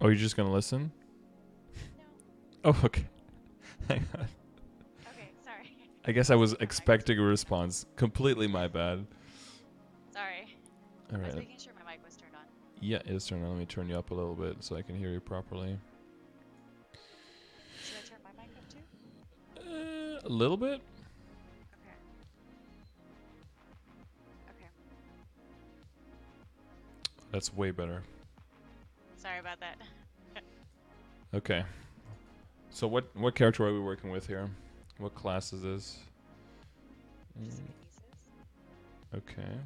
Oh, you're just gonna listen? No. Oh, okay. Hang on. Okay, sorry. I guess I I was was making my mic too. expecting a response. Completely my bad. Sorry. All I was right. making sure my mic was turned on. Yeah, it's turned on. Let me turn you up a little bit so I can hear you properly. Should I turn my mic up too? A little bit? Okay. Okay. That's way better. Sorry about that. Okay. So what character are we working with here? What class is this? Just Kinesis. Okay.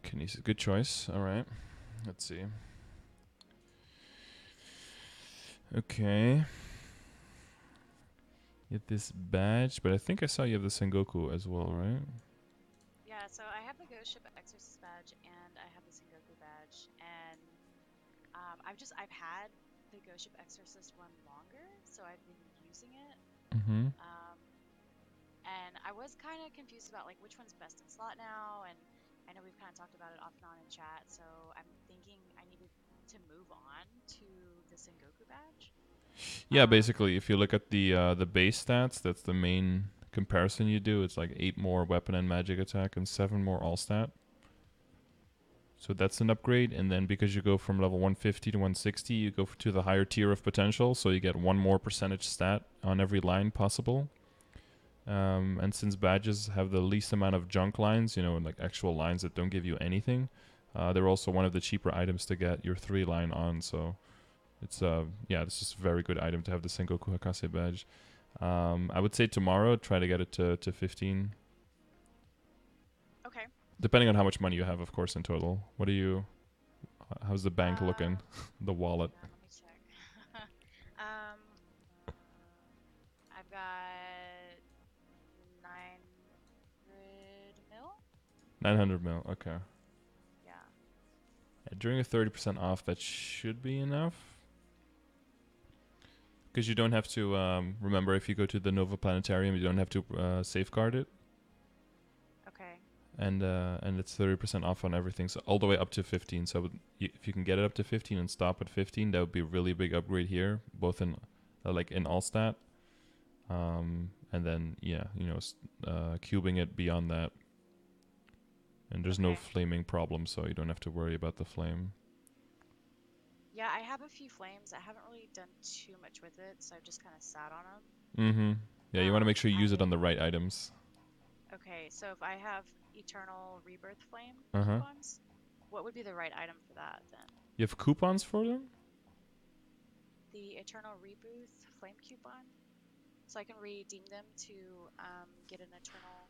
Kinesis, good choice. All right. Let's see. Okay. Get this badge, but I think I saw you have the Sengoku as well, right? Yeah, so I have the Ghost Ship Exorcist badge and I have the Sengoku badge, and I've had the Ghost Ship Exorcist one longer, so I've been using it. Mm-hmm. Um, and I was kind of confused about like which one's best in slot now, and I know we've kind of talked about it off and on in chat, so I'm thinking I needed to move on to the Sengoku badge. Yeah, basically, if you look at the base stats, that's the main comparison you do. It's like 8 more weapon and magic attack and 7 more all stat. So that's an upgrade, and then because you go from level 150 to 160, you go to the higher tier of potential, so you get 1 more percentage stat on every line possible. And since badges have the least amount of junk lines, you know, like actual lines that don't give you anything, they're also one of the cheaper items to get your 3 line on. So it's yeah, it's just a very good item to have the Sengoku Hakase badge. I would say tomorrow try to get it to 15, Okay. depending on how much money you have, of course, in total. What are you? How's the bank looking? Um, The wallet. Hang on, let me check. um, I've got 900 mil. 900 mil. Okay. Yeah. During a 30% off, that should be enough. Because you don't have to remember if you go to the Nova Planetarium, you don't have to safeguard it, Okay. and it's 30% off on everything, so all the way up to 15. So if you can get it up to 15 and stop at 15, that would be a really big upgrade here, both in like in all stat, and then yeah, you know, cubing it beyond that, and there's no Okay. flaming problem, so you don't have to worry about the flame. Yeah, I have a few flames. I haven't really done too much with it, so I've just kind of sat on them. Mm-hmm. Yeah, you want to make sure you use it on I the right items. Okay, so if I have Eternal Rebirth Flame Uh huh. coupons, what would be the right item for that then? You have coupons for them? The Eternal Rebirth Flame coupon, so I can redeem them to get an Eternal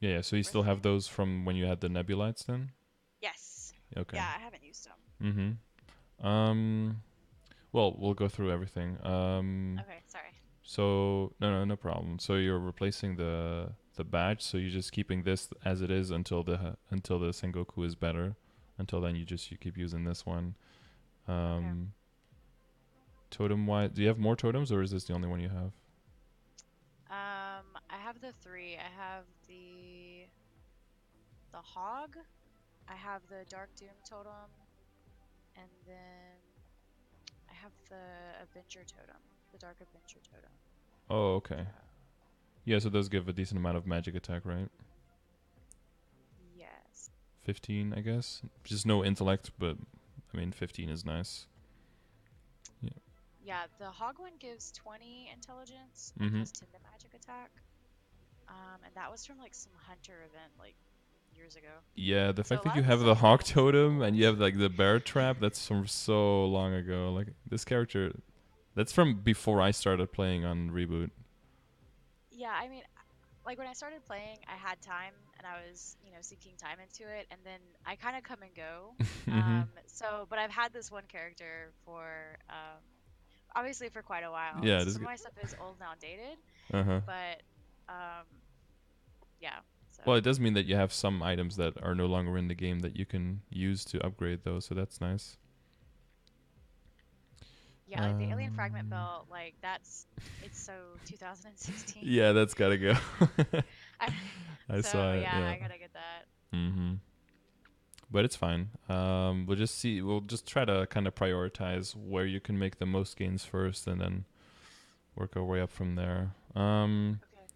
Yeah, yeah. So you Rebirth still have Flame. those from when you had the Nebulites then? Yes. Okay. Yeah, I haven't used them. Mm-hmm. Well, we'll go through everything. Okay, sorry. So no problem. So you're replacing the badge. So you're just keeping this as it is until the Sengoku is better. Until then, you keep using this one. Okay. Um, totem wise, do you have more totems, or is this the only one you have? I have the three. I have the Hog. I have the Dark Doom totem, and then I have the Avenger totem, the Dark Avenger totem. Oh, okay. Yeah, so those give a decent amount of magic attack, right? Yes. 15, I guess. Just no intellect, but I mean 15 is nice. Yeah. Yeah, the Hog one gives 20 intelligence and Mm-hmm. plus 10 to magic attack. And that was from like some hunter event like years ago. Yeah, the So fact a that lot you of this have the stuff's kind hawk of just totem and old. you have like the bear trap, that's from so long ago. Like this character, that's from before I started playing on Reboot. Yeah, I mean, like when I started playing, I had time and I was, sinking time into it, and then I kind of come and go. Mm-hmm. But I've had this one character for obviously for quite a while. Yeah, So this. some of my stuff is old and outdated, Uh huh. but um, yeah. So Well, it does mean that you have some items that are no longer in the game that you can use to upgrade those, so that's nice. yeah, like the alien fragment Um, belt, like it's so 2016. yeah, that's gotta go. I, I so saw it. yeah, Yeah. I gotta get that. Mm-hmm. But it's fine. We'll just see. We'll just try to kind of prioritize where you can make the most gains first, and then work our way up from there. Okay.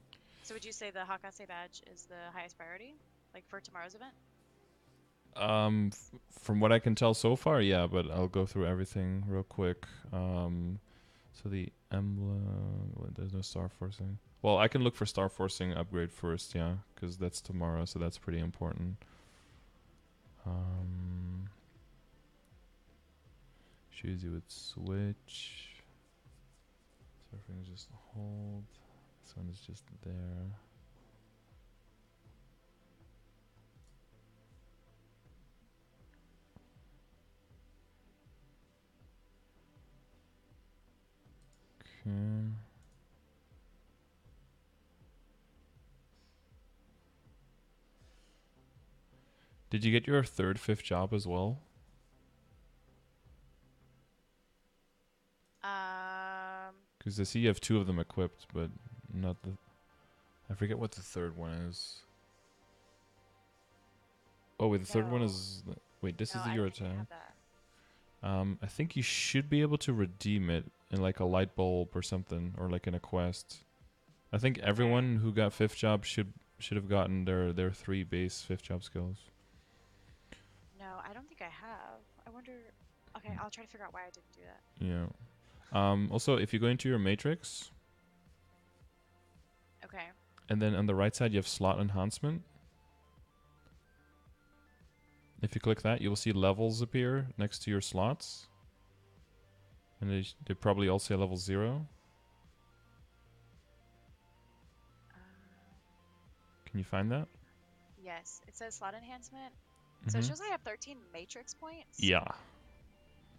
So would you say the Hakase badge is the highest priority, like for tomorrow's event? From what I can tell so far, yeah. But I'll go through everything real quick. So the emblem. Well, there's no star forcing. Well, I can look for star forcing upgrade first, yeah, because that's tomorrow, so that's pretty important. Shows you with switch. Surfing is just hold. This one is just there. Okay. Did you get your third, fifth job as well? Because I see you have two of them equipped, but not the. I forget what the third one is. Oh wait, the third one No, is. Wait, this no, is I your don't think I have attack. that. I think you should be able to redeem it in like a light bulb or something, or like in a quest. I think Okay. everyone who got fifth job should have gotten their three base fifth job skills. No, I don't think I have. I wonder. Okay, I'll try to figure out why I didn't do that. Yeah. Also, if you go into your matrix, Okay. and then on the right side you have slot enhancement. If you click that, you will see levels appear next to your slots, and they probably all say level 0. Um, Can you find that? yes, it says slot enhancement. So it Mm-hmm. shows I have 13 matrix points. Yeah.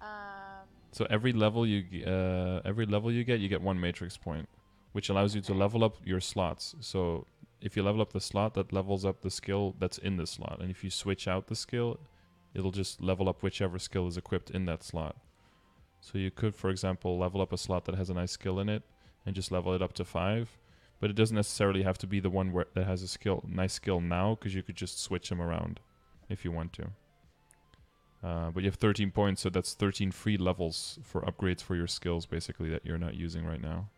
Um, So every level you get, you get one matrix point, which allows you to okay. level up your slots. So if you level up the slot, that levels up the skill that's in the slot, and if you switch out the skill, it'll just level up whichever skill is equipped in that slot. So you could, for example, level up a slot that has a nice skill in it, and just level it up to 5. But it doesn't necessarily have to be the one that has a nice skill now, because you could just switch them around if you want to. But you have 13 points, so that's 13 free levels for upgrades for your skills, basically, that you're not using right now.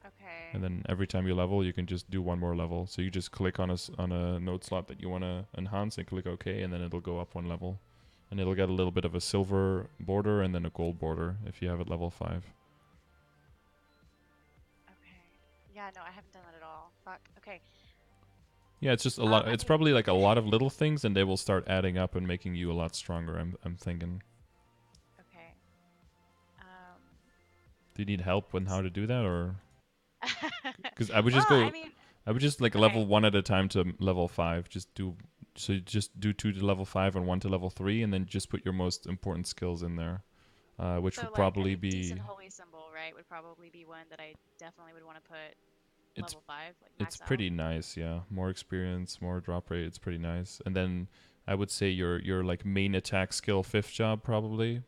Okay. And then every time you level, you can just do one more level. So you just click on a node slot that you want to enhance and click OK, and then it'll go up one level. And it'll get a little bit of a silver border and then a gold border if you have it level 5. Okay. Yeah, no, I haven't done that at all. Fuck. Okay. Yeah, it's just a lot. I It's mean, probably like a lot of little things, and they will start adding up and making you a lot stronger. I'm thinking. okay. Um, Do you need help with how to do that, or because I would well, just I go mean, I would just like level okay. 1 at a time to level 5. Just do 2 to level 5 and 1 to level 3, and then just put your most important skills in there, which So would like, I probably mean, decent be. holy symbol, right, would probably be one that I definitely would want to put It's level 5, like it's max out. pretty nice, yeah. More experience, more drop rate. It's pretty nice. And then I would say your like main attack skill 5th job probably,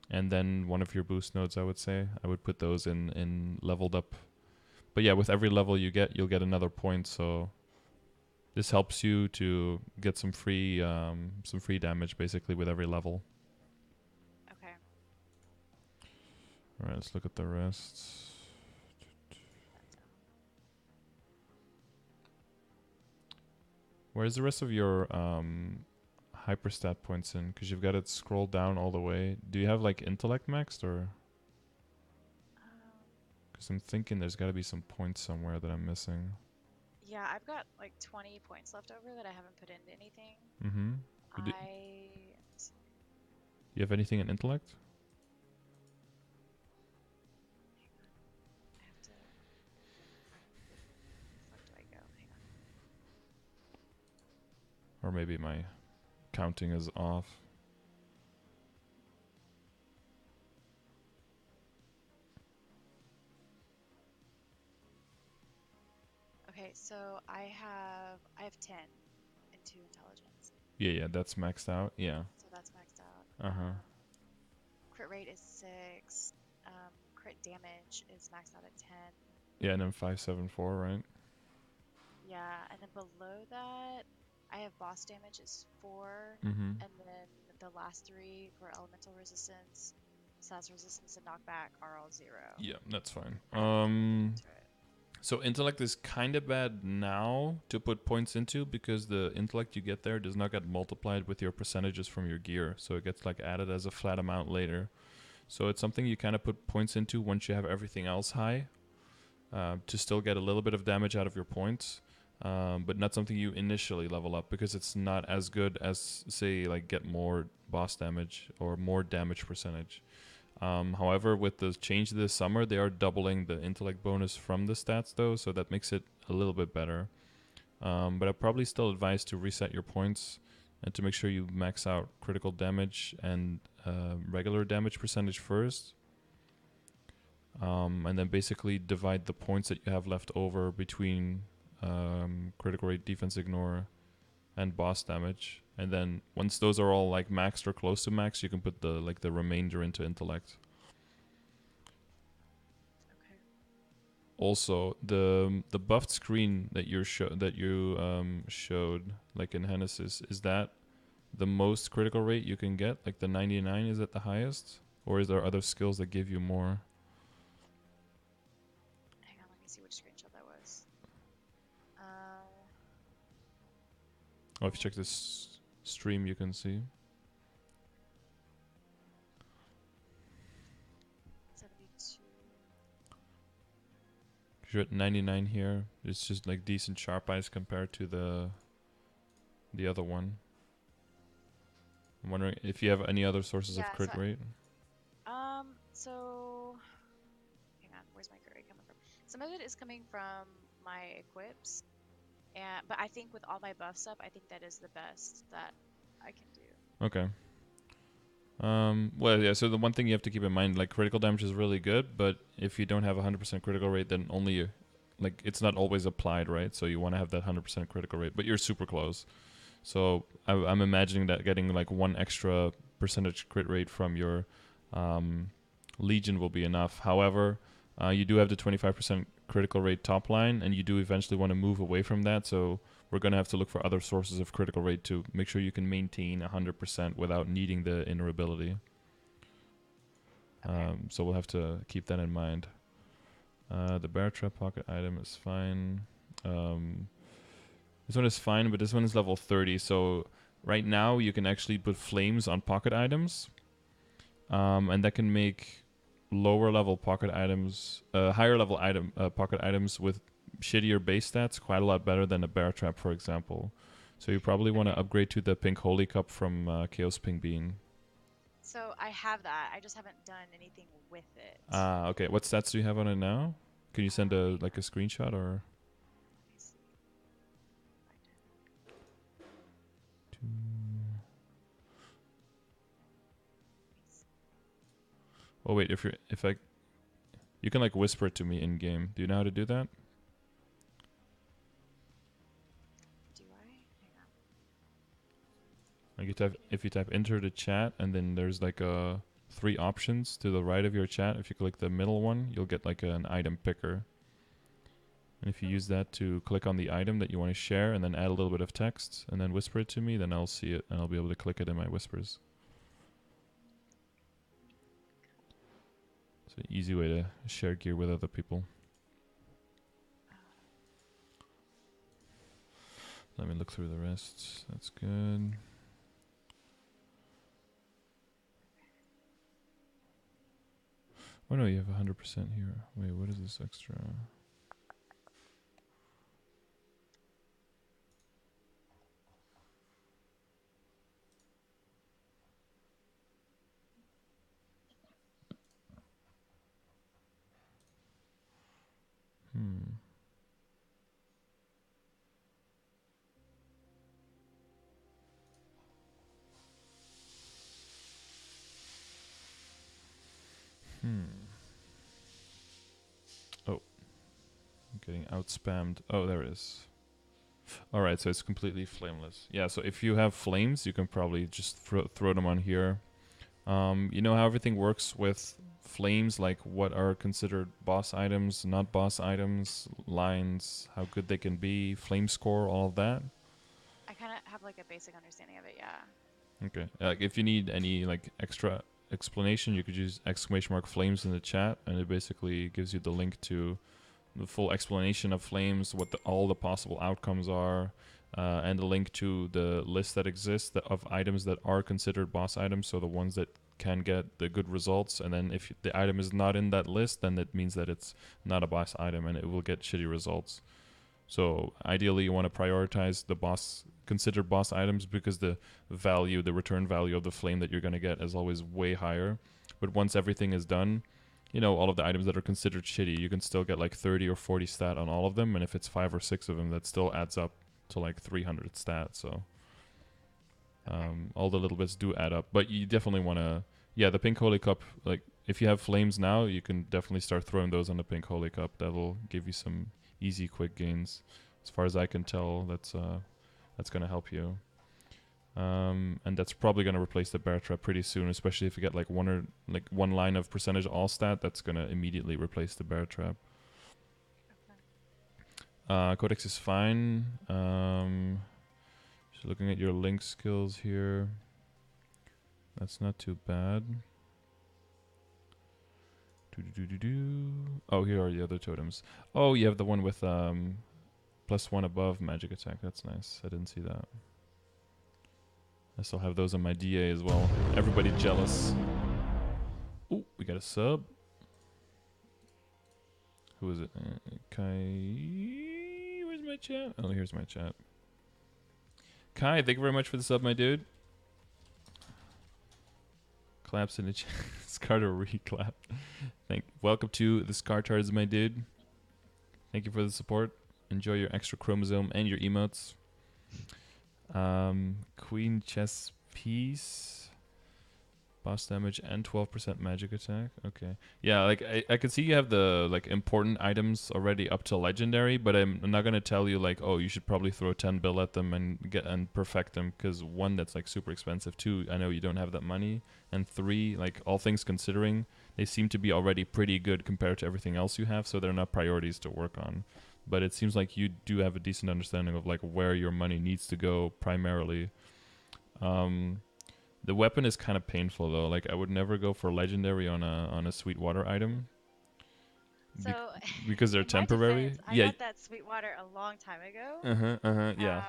and then one of your boost nodes. I would say I would put those in leveled up. But yeah, with every level you get, you'll get another point. So this helps you to get some free damage basically with every level. Okay. All right, let's look at the rest. That down. Where's the rest of your hyperstat points in? Because you've got it scrolled down all the way. Do you have like intellect maxed, or? Um, Because I'm thinking there's got to be some points somewhere that I'm missing. yeah, I've got like 20 points left over that I haven't put into anything. Mm-hmm. Do Let me see. you have anything in intellect? Hang on. I have to. Where the fuck do I go? Hang on. Or maybe my counting is off. Okay, so I have 10 and 2 intelligence. Yeah, that's maxed out. Yeah. So that's maxed out. Uh-huh. Crit rate is 6. Crit damage is maxed out at 10. Yeah, and then 574, right? Yeah, and then below that, I have boss damage is 4, Mm-hmm. and then the last 3 for elemental resistance, slash resistance and knockback are all 0. Yeah, that's fine. I don't know if I'm looking into it. So intellect is kind of bad now to put points into because the intellect you get there does not get multiplied with your percentages from your gear. So it gets like added as a flat amount later. So it's something you kind of put points into once you have everything else high, to still get a little bit of damage out of your points, but not something you initially level up because it's not as good as, say, like get more boss damage or more damage percentage. However, with the change this summer, they are doubling the intellect bonus from the stats though, so that makes it a little bit better. But I'd probably still advise to reset your points and to make sure you max out critical damage and regular damage percentage first. And then basically divide the points that you have left over between critical rate, defense ignore, and boss damage. And then once those are all like maxed or close to max, you can put the remainder into intellect. Okay. Also, the buffed screen that you showed, like in Genesis, is that the most critical rate you can get? Like the 99 is at the highest, or is there other skills that give you more? Hang on, let me see which screenshot that was. Oh, if you check this stream, you can see. 72. You're at 99 here. It's just like decent sharp eyes compared to the other one. I'm wondering if you have any other sources of Yeah, crit rate. so hang on, where's my crit rate coming from? Some of it is coming from my equips, but I think with all my buffs up, I think that is the best that I can do. Okay. Well, yeah, so the one thing you have to keep in mind, like, critical damage is really good, but if you don't have 100% critical rate, then only, like, it's not always applied, right? So you want to have that 100% critical rate, but you're super close. So I'm imagining that getting, like, 1 extra percentage crit rate from your Legion will be enough. However, you do have the 25% critical rate top line, and you do eventually want to move away from that, so we're going to have to look for other sources of critical rate to make sure you can maintain 100% without needing the inner ability. Okay. So we'll have to keep that in mind. The bear trap pocket item is fine. This one is fine, but this one is level 30. So right now you can actually put flames on pocket items, and that can make lower level pocket items, higher level pocket items with shittier base stats quite a lot better than a bear trap, for example. So you probably want to Okay. upgrade to the pink holy cup from Chaos Pink Bean. So I have that. I just haven't done anything with it. Okay. What stats do you have on it now? Can you send a Hang like a on. screenshot or? Let me see. Find it. Let me see. Oh wait, if I you can like whisper it to me in game. Do you know how to do that? Do I? Hang on. Like if you type enter the chat and then there's like 3 options to the right of your chat. If you click the middle one, you'll get like an item picker. And if you use that to click on the item that you want to share and then add a little bit of text and then whisper it to me, then I'll see it and I'll be able to click it in my whispers. It's an easy way to share gear with other people. Let me look through the rest. That's good. Oh no, you have 100% here. Wait, what is this extra? Hmm. Oh, I'm getting outspammed. Oh, there it is. Alright, so it's completely flameless. Yeah, so if you have flames, you can probably just throw them on here. You know how everything works with flames, like what are considered boss items, not boss items, lines, how good they can be, flame score, all of that? have like a basic understanding of it. Yeah. Okay. Like if you need any like extra explanation, you could use !flames in the chat, and it basically gives you the link to the full explanation of flames, what all the possible outcomes are, and the link to the list that exists of items that are considered boss items, so the ones that can get the good results. And then if the item is not in that list, then it means that it's not a boss item and it will get shitty results. So ideally you want to prioritize the considered boss items, because the return value of the flame that you're going to get is always way higher. But once everything is done, all of the items that are considered shitty, you can still get like 30 or 40 stat on all of them, and if it's 5 or 6 of them, that still adds up to like 300 stat. So all the little bits do add up, but you definitely want to, the Pink Holy Cup, like if you have flames now, you can definitely start throwing those on the Pink Holy Cup. That'll give you some easy, quick gains. As far as I can tell, that's going to help you. And that's probably going to replace the Bear Trap pretty soon, especially if you get like one line of percentage all stat. That's going to immediately replace the Bear Trap. Codex is fine. Just looking at your link skills here. That's not too bad. Oh, here are the other totems. Oh, you have the one with +1 above magic attack. That's nice. I didn't see that. I still have those on my DA as well. Everybody jealous. Ooh, we got a sub. Who is it? Kai. Where's my chat? Oh, here's my chat. Kai, thank you very much for the sub, my dude. Claps in the chat. Scardor reclap. Welcome to the Scartards, my dude. Thank you for the support. Enjoy your extra chromosome and your emotes. Queen chess piece. Boss damage and 12% magic attack. Okay. Yeah, like I can see you have the like important items already up to legendary, but I'm not gonna tell you like, oh, you should probably throw 10 bill at them and perfect them, because one, that's like super expensive. Two, I know you don't have that money, and three, like all things considering, they seem to be already pretty good compared to everything else you have, so they're not priorities to work on. But it seems like you do have a decent understanding of like where your money needs to go primarily. The weapon is kind of painful though. Like I would never go for legendary on a Sweetwater item. So because they're temporary. Defense, I got that Sweetwater a long time ago. Yeah.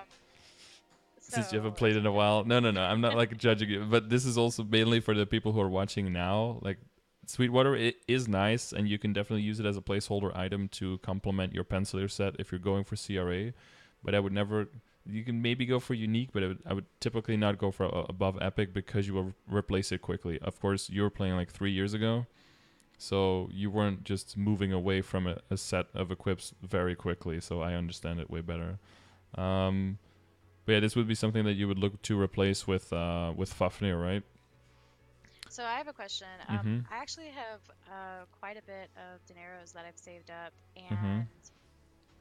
Since So you haven't played in a while. No. I'm not like judging you, but this is also mainly for the people who are watching now. Like Sweetwater, it is nice, and you can definitely use it as a placeholder item to complement your penciler set if you're going for CRA. But I would never. You can maybe go for unique, but I would typically not go for above epic, because you will replace it quickly. Of course, you were playing like 3 years ago, so you weren't just moving away from a set of equips very quickly. So I understand it way better. But yeah, this would be something that you would look to replace with Fafnir, right? So I have a question. I actually have quite a bit of dineros that I've saved up, and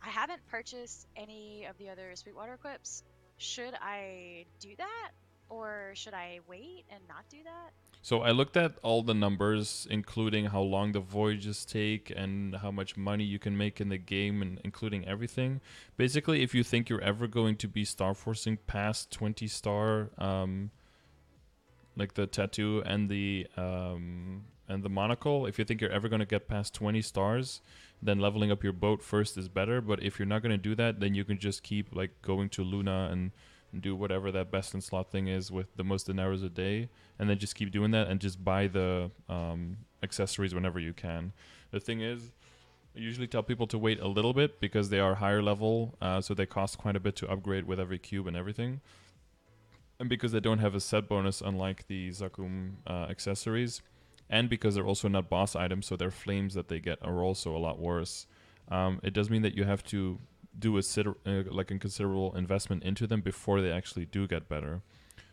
I haven't purchased any of the other Sweetwater equips. Should I do that, or should I wait and not do that? So I looked at all the numbers, including how long the voyages take and how much money you can make in the game, and including everything. Basically, if you think you're ever going to be star forcing past 20 star, like the tattoo and the monocle, if you think you're ever going to get past 20 stars, then leveling up your boat first is better. But if you're not going to do that, then you can just keep like going to Luna and do whatever that best in slot thing is with the most dineros a day, and then just keep doing that and just buy the accessories whenever you can. The thing is, I usually tell people to wait a little bit because they are higher level, so they cost quite a bit to upgrade with every cube and everything. And because they don't have a set bonus unlike the Zakum accessories, and because they're also not boss items, so their flames that they get are also a lot worse. It does mean that you have to do a considerable investment into them before they actually do get better.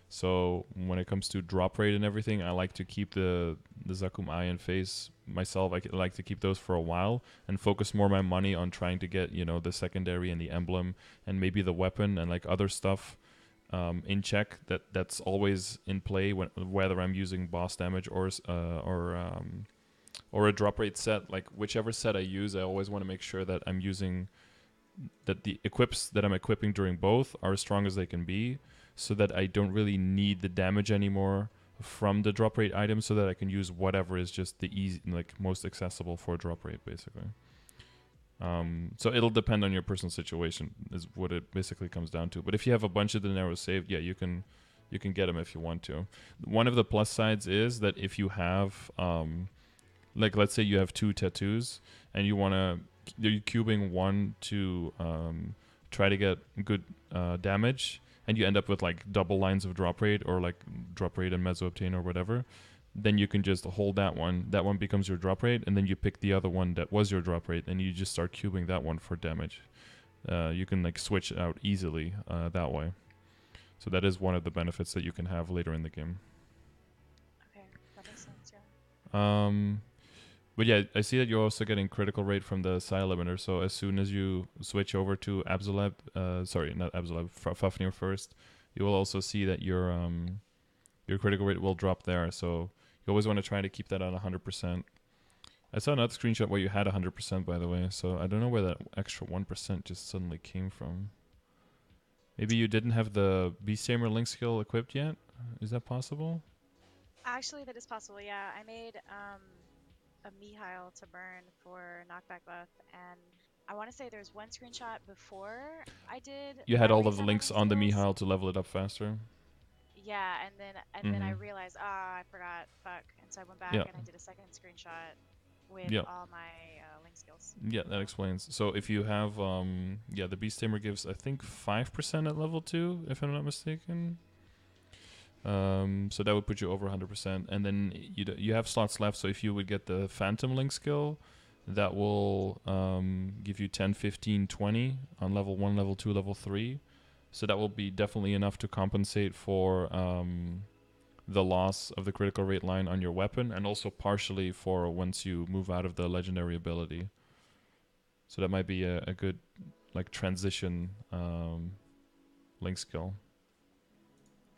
So when it comes to drop rate and everything, I like to keep the Zakum Eye and Face myself. I like to keep those for a while and focus more my money on trying to get, the secondary and the emblem and maybe the weapon and like other stuff in check. That's always in play whether I'm using boss damage or a drop rate set. Like whichever set I use, I always want to make sure that I'm using that the equips that I'm equipping during both are as strong as they can be. so that I don't really need the damage anymore from the drop rate item, so that I can use whatever is just the easy, like most accessible for drop rate, basically. So it'll depend on your personal situation, is what it basically comes down to. But if you have a bunch of dineros saved, yeah, you can get them if you want to. One of the plus sides is that if you have, like, let's say you have 2 tattoos and you want to, you're cubing one to try to get good damage, and you end up with like double lines of drop rate, or like drop rate and meso obtain or whatever, then you can just hold that one. That one becomes your drop rate, and then you pick the other one that was your drop rate, and you just start cubing that one for damage. You can like switch out easily that way. So that is one of the benefits that you can have later in the game. Okay, that makes sense. Yeah. But yeah, I see that you're also getting critical rate from the psi limiter. So as soon as you switch over to Absolab, sorry, not Absolab, Fafnir first, you will also see that your critical rate will drop there. So you always want to try to keep that on 100%. I saw another screenshot where you had 100%, by the way. So I don't know where that extra 1% just suddenly came from. Maybe you didn't have the Beast Tamer Link skill equipped yet? Is that possible? Actually, that is possible. Yeah, I made a Mihail to burn for knockback buff, and I want to say there's one screenshot before I did You had my all of the reset my links link on the skills. Mihail to level it up faster? Yeah, and then I realized, I forgot, fuck, and so I went back Yeah. and I did a second screenshot with Yeah. all my link skills. Yeah, that explains. So if you have, yeah, the Beast Tamer gives, I think, 5% at level 2, if I'm not mistaken. So that would put you over 100%. And then you have slots left, so if you would get the Phantom Link skill, that will give you 10, 15, 20 on level 1, level 2, level 3. So that will be definitely enough to compensate for the loss of the critical rate line on your weapon, and also partially for once you move out of the legendary ability. So that might be a good like transition link skill.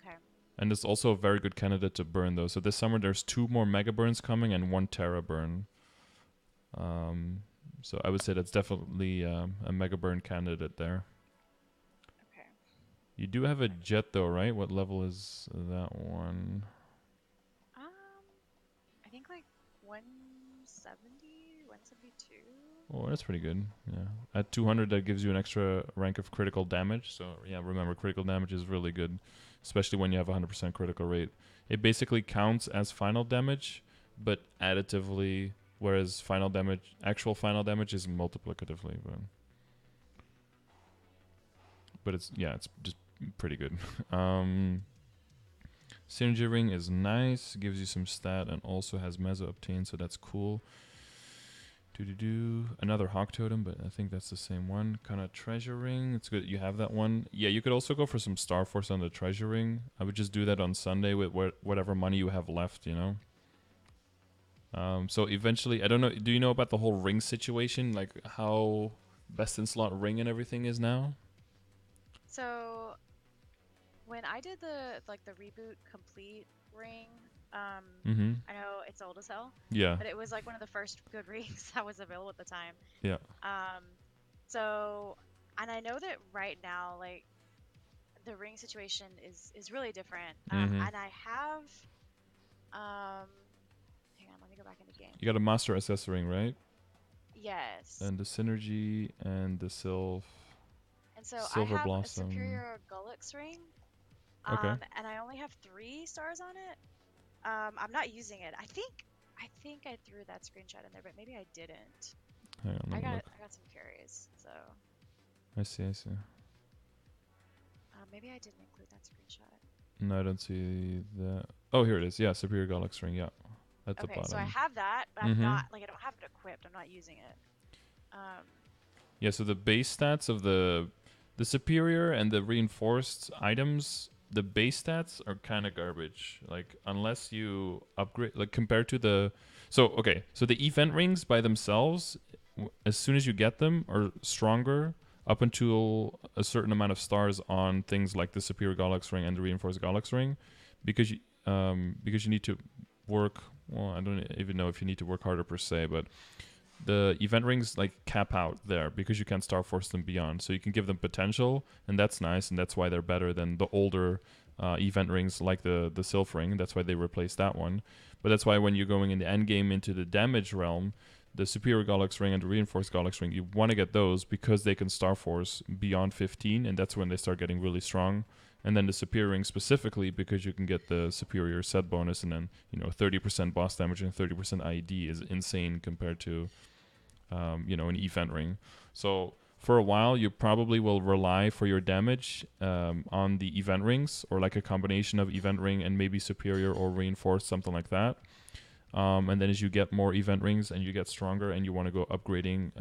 Okay. And it's also a very good candidate to burn though. So this summer there's 2 more mega burns coming and 1 Terra burn. So I would say that's definitely a mega burn candidate there. Okay. You do have a jet though, right? What level is that one? I think like 170, 172. Oh, that's pretty good. Yeah. At 200, that gives you an extra rank of critical damage. So, yeah, remember, critical damage is really good, especially when you have 100% critical rate. It basically counts as final damage, but additively, whereas final damage, actual final damage is multiplicatively. But it's, yeah, it's just pretty good. Synergy Ring is nice, gives you some stat, and also has Meso Obtain, so that's cool. Another Hawk Totem, but I think that's the same one. Kind of Treasure Ring. It's good you have that one. Yeah, you could also go for some Star Force on the Treasure Ring. I would just do that on Sunday with whatever money you have left, you know? So eventually, I don't know, do you know about the whole ring situation? Like how best in slot ring and everything is now? So when I did the reboot complete ring, I know it's old as hell, Yeah. but it was like one of the first good rings that was available at the time. Yeah. So, and I know that right now, like the ring situation is really different. And I have, hang on, let me go back into game. You got a Master SS ring, right? Yes. And the Synergy and the Sylph. And so Silver I have Blossom. a Superior Gullix ring. Okay. And I only have 3 stars on it. I'm not using it. I think I threw that screenshot in there, but maybe I didn't. Hang on, I got some carries, so. I see. Maybe I didn't include that screenshot. No, I don't see that. Oh, here it is. Yeah, Superior Galaxy Ring. Yeah, at the bottom. Okay, so I have that, but I'm not I don't have it equipped. I'm not using it. Yeah, so the base stats of the superior and the reinforced items, the base stats are kind of garbage. Like unless you upgrade, like compared to the, so the event rings by themselves, as soon as you get them, are stronger up until a certain amount of stars on things like the Superior Galaxy Ring and the Reinforced Galaxy Ring, because you need to work. Well, I don't even know if you need to work harder per se, but the event rings like cap out there because you can't Star Force them beyond. So you can give them potential, and that's nice, and that's why they're better than the older event rings like the Sylph ring. That's why they replaced that one. But that's why when you're going in the end game into the damage realm, the Superior Gollux ring and the Reinforced Gollux ring, you want to get those because they can Star Force beyond 15, and that's when they start getting really strong. And then the Superior ring specifically because you can get the Superior set bonus, and then 30% boss damage and 30% IED is insane compared to an event ring. So for a while, you probably will rely for your damage on the event rings, or like a combination of event ring and maybe superior or reinforced, something like that. And then as you get more event rings and you get stronger and you want to go upgrading,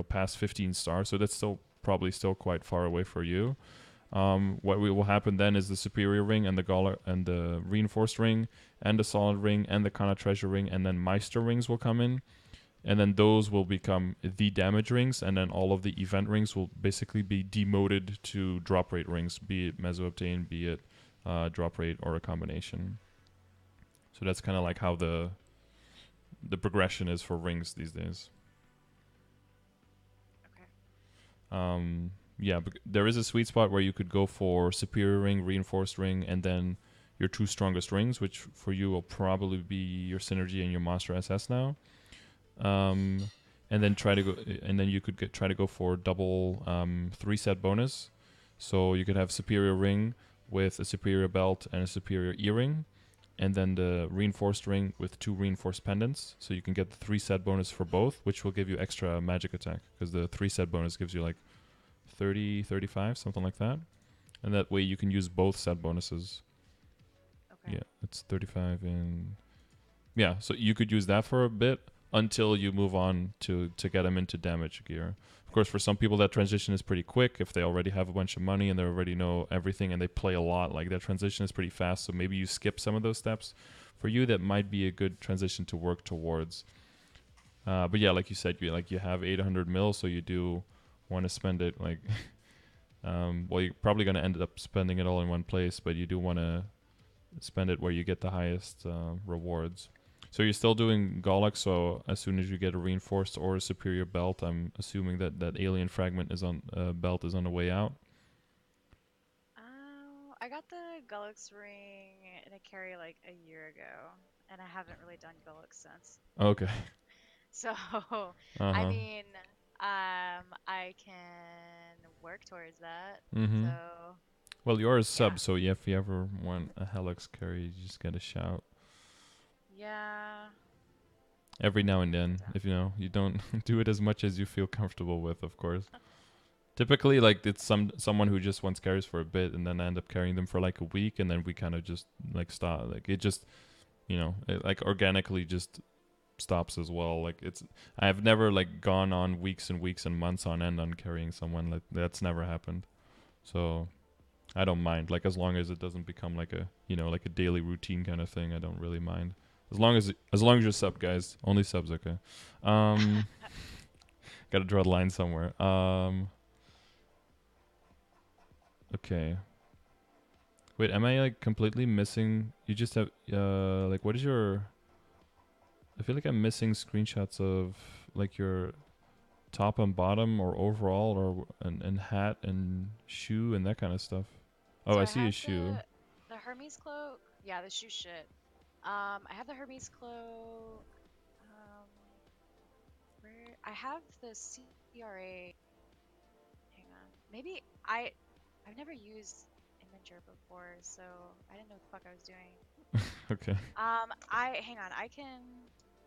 past 15 stars, so that's probably still quite far away for you. What will happen then is the superior ring and the reinforced ring and the solid ring and the Kana treasure ring and then Meister rings will come in. And then those will become the damage rings, and then all of the event rings will basically be demoted to drop rate rings, be it Meso-Obtain, be it drop rate, or a combination. So that's kind of like how the progression is for rings these days. Okay. Yeah, but there is a sweet spot where you could go for superior ring, reinforced ring, and then your two strongest rings, which for you will probably be your synergy and your monster SS now. And then you could try to go for double 3-set bonus. So you could have superior ring with a superior belt and a superior earring, and then the reinforced ring with 2 reinforced pendants. So you can get the 3-set bonus for both, which will give you extra magic attack, because the 3-set bonus gives you like 30, 35, something like that. And that way you can use both set bonuses. Okay. Yeah, it's 35 and... Yeah, so you could use that for a bit until you move on to get them into damage gear. Of course, for some people that transition is pretty quick. If they already have a bunch of money and they already know everything and they play a lot, like that transition is pretty fast, so maybe you skip some of those steps. For you, that might be a good transition to work towards. But yeah, like you said, you have 800 mil, so you do want to spend it like... well, you're probably going to end up spending it all in one place, but you do want to spend it where you get the highest rewards. So you're still doing Gollux, so as soon as you get a reinforced or a superior belt, I'm assuming that alien fragment is on belt is on the way out. I got the Gullux ring in a carry like a year ago, and I haven't really done Gullux since. Okay. So, I Uh-huh. mean, I can work towards that. So, Mm-hmm. Well, yours yeah. sub, so if you ever want a Helix carry, you just get a shout. Yeah. Every now and I'll put it then, down. if you don't do it as much as you feel comfortable with, of course. Typically, like it's someone who just wants carries for a bit, and then I end up carrying them for like a week, and then we kind of just like stop. Like it just, it like organically just stops as well. Like I've never like gone on weeks and weeks and months on end on carrying someone. Like that's never happened. So I don't mind. Like as long as it doesn't become like like a daily routine kind of thing, I don't really mind. As long as you're sub, guys. Only subs, okay. Um, Gotta draw the line somewhere. Okay. Wait, am I like completely missing? You just have like what is your? I feel like I'm missing screenshots of like your top and bottom or overall or and hat and shoe and that kind of stuff. Oh, So I I see a have shoe. the Hermes cloak. Yeah, the shoe shit. I have the Hermes cloak. Um, where I have the CRA. Hang on. Maybe I've never used Imager before, so I didn't know what the fuck I was doing. Okay. I hang on. I can.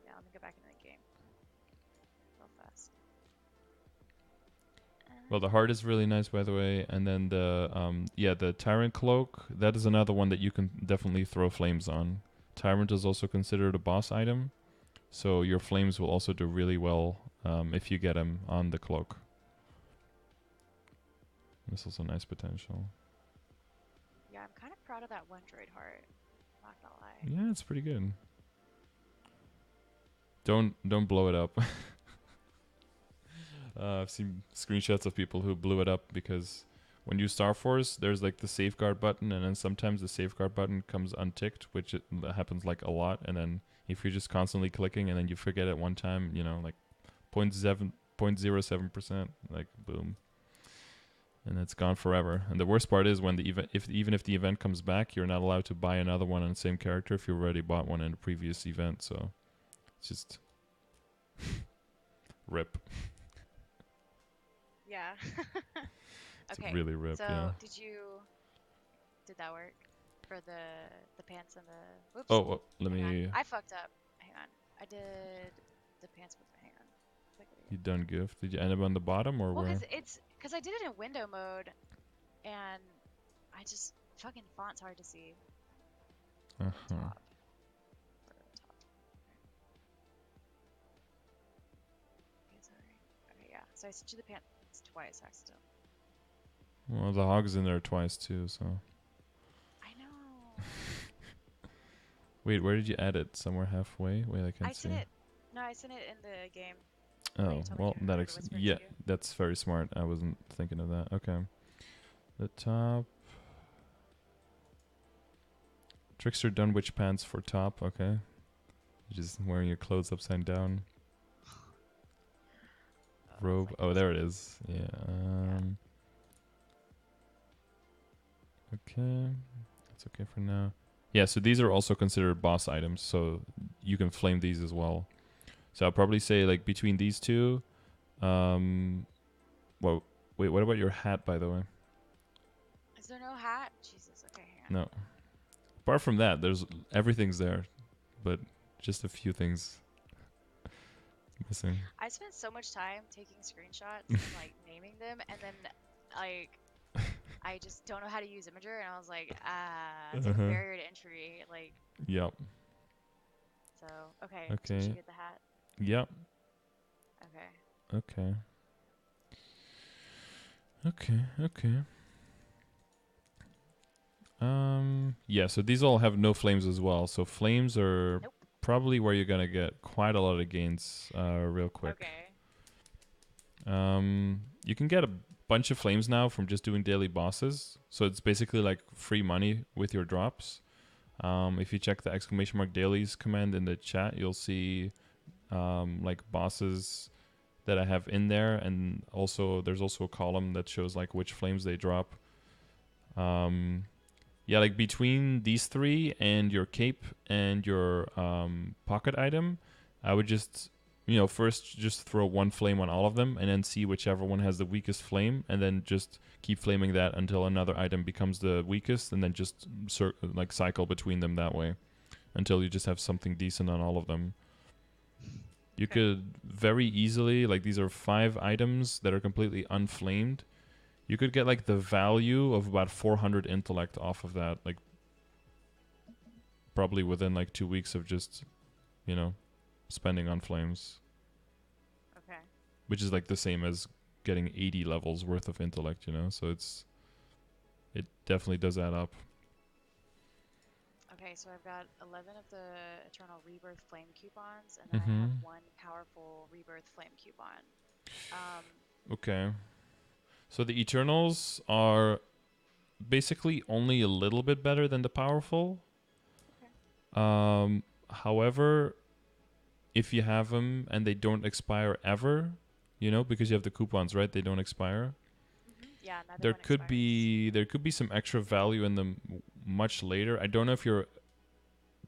Yeah, let me go back into the game real fast. Well, the heart is really nice, by the way, and then the tyrant cloak. That is another one that you can definitely throw flames on. Tyrant is also considered a boss item, so your flames will also do really well if you get them on the cloak. This is also nice potential. Yeah, I'm kind of proud of that one droid heart. Not gonna lie. Yeah, it's pretty good. Don't blow it up. I've seen screenshots of people who blew it up because when you Star Force, there's like the safeguard button, and then sometimes the safeguard button comes unticked, which happens like a lot. And then if you're just constantly clicking and then you forget it one time, like 0.07%. Like boom. And it's gone forever. And the worst part is when the event, even if the event comes back, you're not allowed to buy another one on the same character if you already bought one in the previous event. So it's just rip. Yeah. It's Okay. really rip. So Yeah. did that work for the pants and the whoops. Oh, well, let Hang on. me. I fucked up. Hang on. I did the pants with my hand. Click it You again. done gift? Did you end up on the bottom or Well, where? cause I did it in window mode and I just fucking font's hard to see. Uh huh. Top. Or top. Okay, sorry. Okay, yeah. So I sent you the pants twice accidentally. Well, the hog's in there twice too. So I know. wait, where did you add it? Somewhere halfway? Wait, I I can't see. sent it. No, I sent it in the game. But you Oh, told me well, to remember to whisper it to yeah, you. that's very smart. I wasn't thinking of that. Okay. The top. Trickster Dunwich pants for top. Okay. You're just wearing your clothes upside down. It's Robe. like Oh, this there one. it is. Yeah. Yeah. Okay. That's okay for now. Yeah, so these are also considered boss items, so you can flame these as well. So I'll probably say like between these two, well, wait, what about your hat, by the way? Is there no hat? Jesus. Okay, hang on. No. Apart from that, there's everything's there, but just a few things missing. I spent so much time taking screenshots and like naming them, and then like I just don't know how to use Imager, and I was like, it's like a Uh-huh. barrier to entry. Like, Yep. so okay. So you Okay. should get the hat. Yep. Okay. Okay. Okay. Okay. Yeah, so these all have no flames as well. So flames are Nope. probably where you're gonna get quite a lot of gains real quick. Okay. You can get a bunch of flames now from just doing daily bosses. So it's basically like free money with your drops. If you check the !dailies command in the chat, you'll see like bosses that I have in there, and also there's also a column that shows like which flames they drop. Yeah, like between these three and your cape and your pocket item, I would just, first just throw one flame on all of them and then see whichever one has the weakest flame, and then just keep flaming that until another item becomes the weakest, and then just like cycle between them that way until you just have something decent on all of them. You Okay. could very easily, like these are 5 items that are completely unflamed. You could get like the value of about 400 intellect off of that, like probably within like 2 weeks of just, spending on flames, Okay. which is like the same as getting 80 levels worth of intellect, so it definitely does add up. Okay. So I've got 11 of the Eternal Rebirth Flame coupons, and then I have one powerful Rebirth Flame coupon. Okay. So the Eternals are basically only a little bit better than the powerful. Okay. However, if you have them and they don't expire ever, because you have the coupons, right? They don't expire. Yeah. Neither There one could expires. be some extra value in them much later. I don't know if you're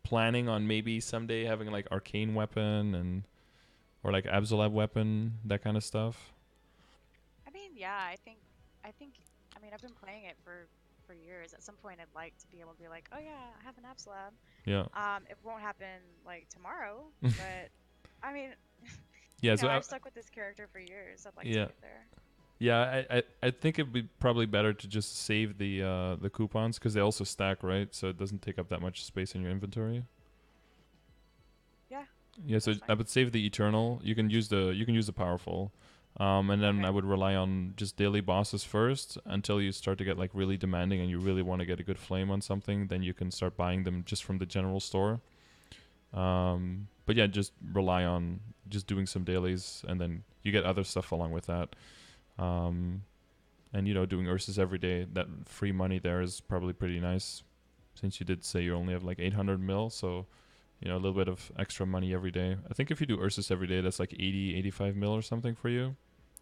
planning on maybe someday having like arcane weapon or like Absolab weapon, that kind of stuff. I mean, yeah. I think. I mean, I've been playing it for years. At some point, I'd like to be able to be like, oh yeah, I have an Abs Lab. Yeah. It won't happen like tomorrow, but I mean, Yeah. So I've stuck with this character for years. I'd like to yeah. get there. Yeah, I think it'd be probably better to just save the coupons because they also stack, right? So it doesn't take up that much space in your inventory. Yeah, Yeah, so that's I fine. would save the eternal. You can use the powerful, and then Okay. I would rely on just daily bosses first until you start to get like really demanding and you really want to get a good flame on something. Then you can start buying them just from the general store. But yeah, just rely on just doing some dailies, and then you get other stuff along with that. And doing Ursus every day, that free money there is probably pretty nice, since you did say you only have like 800 mil. So You know, a little bit of extra money every day. I think if you do Ursus every day, that's like 80, 85 mil or something for you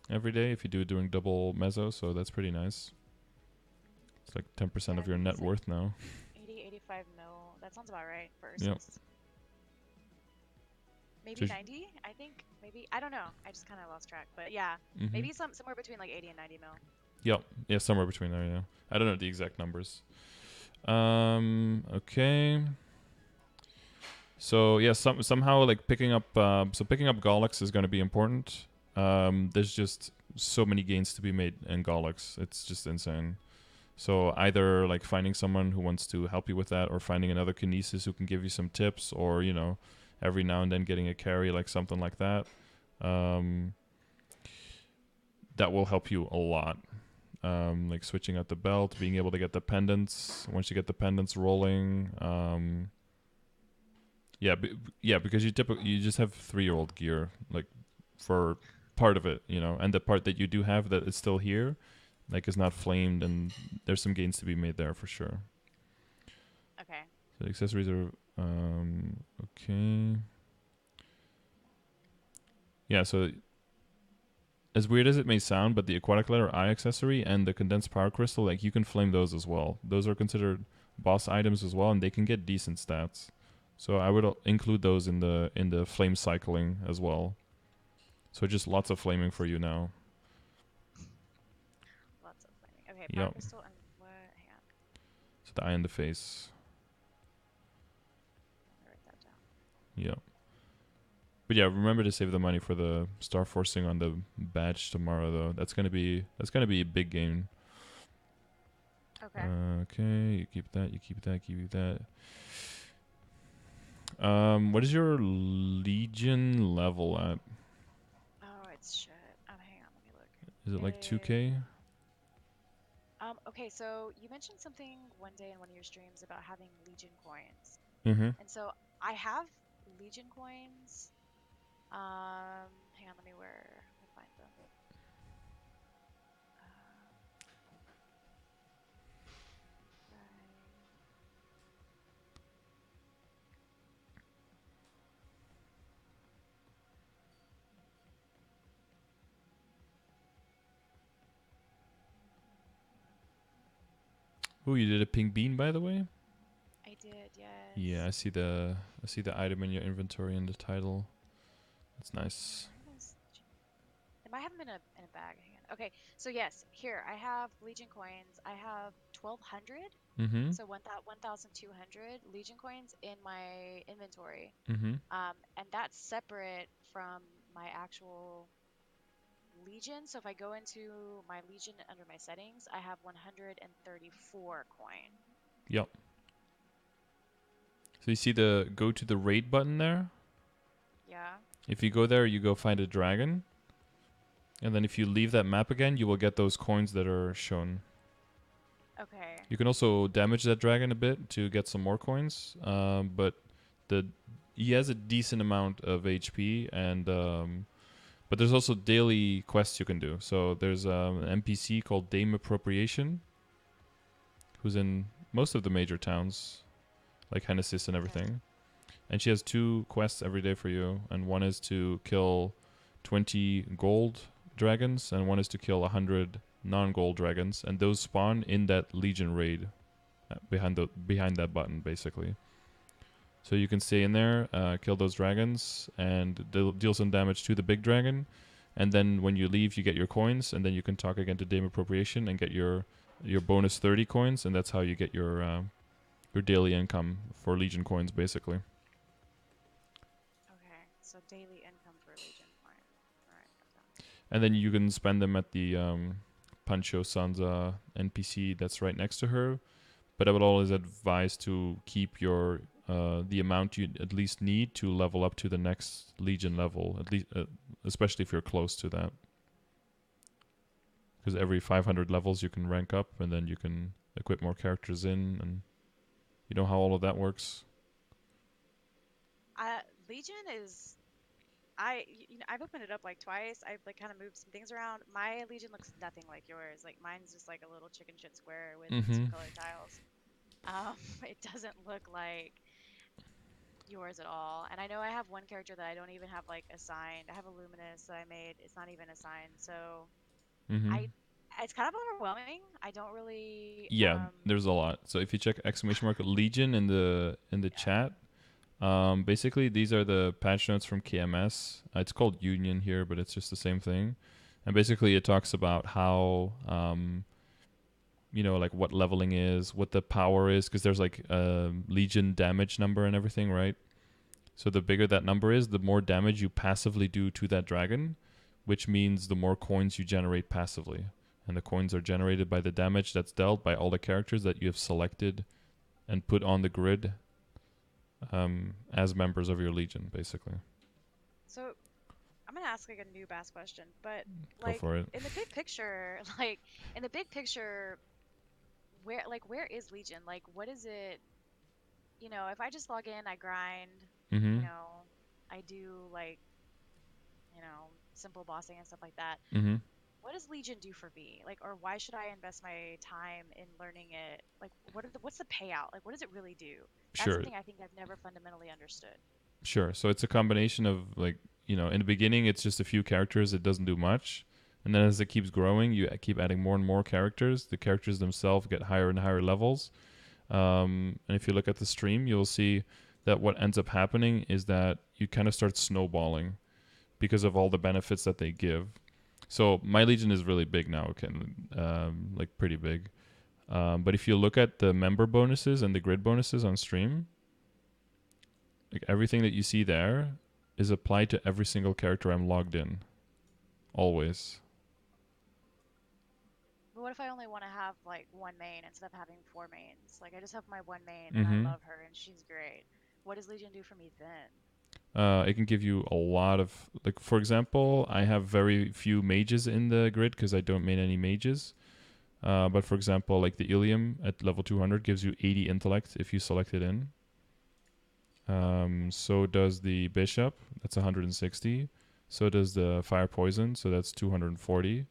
every day if you do it doing double mezzo, so that's pretty nice. It's like 10% Yeah, of I your think net it's like worth now. 80, 85 mil. That sounds about right for Yep. Ursus. Maybe So 90, I think. Maybe, I don't know. I just kind of lost track. But yeah, mm-hmm. maybe somewhere between like 80 and 90 mil. Yep. Yeah, somewhere between there, yeah. I don't know the exact numbers. Okay. So yeah, somehow like picking up picking up Gollux is going to be important. There's just so many gains to be made in Gollux. It's just insane. So either like finding someone who wants to help you with that, or finding another Kinesis who can give you some tips, or you know, every now and then getting a carry like something like that. Um, that will help you a lot. Like switching out the belt, being able to get the pendants. Once you get the pendants rolling, yeah, yeah, because you just have 3-year-old gear like for part of it, you know, and the part that you do have that is still here, like is not flamed, and there's some gains to be made there for sure. Okay. So the accessories are okay. Yeah, so as weird as it may sound, but the aquatic letter I accessory and the condensed power crystal, like you can flame those as well. Those are considered boss items as well, and they can get decent stats. So I would include those in the flame cycling as well. So just lots of flaming for you now. Lots of flaming. Okay, power Yep. crystal and what? Hang on. So the eye in the face. Let me write that down. Yep. But yeah, remember to save the money for the star forcing on the badge tomorrow, though. That's gonna be a big game. Okay. Okay, you keep that. You keep that. Keep that. What is your Legion level at? Oh, it's shit. Hang on, let me look. Is it like It, 2K? okay, so you mentioned something one day in one of your streams about having Legion coins. Mm-hmm. And so I have Legion coins. Hang on, let me find them. Right. Oh, you did a pink bean, by the way. I did, Yeah, yes. I see the item in your inventory and the title. That's nice. Where was it might have them in a bag. Hang on. Okay, so yes, here I have Legion coins. I have 1,200, Mm-hmm. so 1,200 Legion coins in my inventory. Mm-hmm. And that's separate from my actual Legion. So if I go into my Legion under my settings, I have 134 coin. Yep. So you see the go to the raid button there? Yeah. If you go there, you go find a dragon. And then if you leave that map again, you will get those coins that are shown. Okay. You can also damage that dragon a bit to get some more coins. But the he has a decent amount of HP, and but there's also daily quests you can do. So there's an NPC called Dame Appropriation, who's in most of the major towns, like Kinesis and Okay. everything. And she has 2 quests every day for you, and one is to kill 20 gold dragons, and one is to kill 100 non-gold dragons, and those spawn in that Legion raid behind that button, basically. So you can stay in there, kill those dragons, and deal some damage to the big dragon, and then when you leave, you get your coins, and then you can talk again to Dame Appropriation and get your bonus 30 coins, and that's how you get your daily income for Legion coins, basically. Okay. So daily income for Legion coin. All right, got that. And then you can spend them at the Pancho Sansa NPC that's right next to her. But I would always advise to keep your the amount you at least need to level up to the next Legion level, at least, especially if you're close to that. Because every 500 levels you can rank up, and then you can equip more characters in, and you know how all of that works. Legion is I've opened it up like twice. I've like kind of moved some things around. My Legion looks nothing like yours. Like mine's just like a little chicken shit square with some Mm-hmm. colored tiles. It doesn't look like yours at all. And I know I have one character that I don't even have like assigned. I have a Luminous that I made. It's not even assigned. So Mm-hmm. I it's kind of overwhelming. I don't really Yeah, there's a lot. So if you check exclamation mark Legion in the yeah. chat, basically these are the patch notes from KMS. It's called Union here, but it's just the same thing. And basically it talks about how like what leveling is, what the power is, because there's like a Legion damage number and everything, right? So the bigger that number is, the more damage you passively do to that dragon, which means the more coins you generate passively. And the coins are generated by the damage that's dealt by all the characters that you have selected and put on the grid as members of your legion, basically. So I'm gonna ask like a new bass question, but Go like for it. in the big picture, like in the big picture, where is Legion? Like what is it? If I just log in, I grind, you Mm-hmm. know, I do like, simple bossing and stuff like that. Mm-hmm. What does Legion do for me? Like, or why should I invest my time in learning it? Like, what's the payout? Like, what does it really do? That's Sure. something I think I've never fundamentally understood. Sure. So it's a combination of like, in the beginning it's just a few characters, it doesn't do much. And then as it keeps growing, you keep adding more and more characters. The characters themselves get higher and higher levels. And if you look at the stream, you'll see that what ends up happening is that you kind of start snowballing because of all the benefits that they give. So my legion is really big now, okay, like pretty big. But if you look at the member bonuses and the grid bonuses on stream, like everything that you see there is applied to every single character I'm logged in, always. But what if I only want to have like one main instead of having four mains? Like, I just have my one main and I Mm-hmm. love her and she's great. What does Legion do for me then? It can give you a lot of, like, for example, I have very few mages in the grid because I don't main any mages. But for example, like the Ilium at level 200 gives you 80 intellect if you select it in. Okay. So does the Bishop, that's 160. So does the Fire Poison, so that's 240.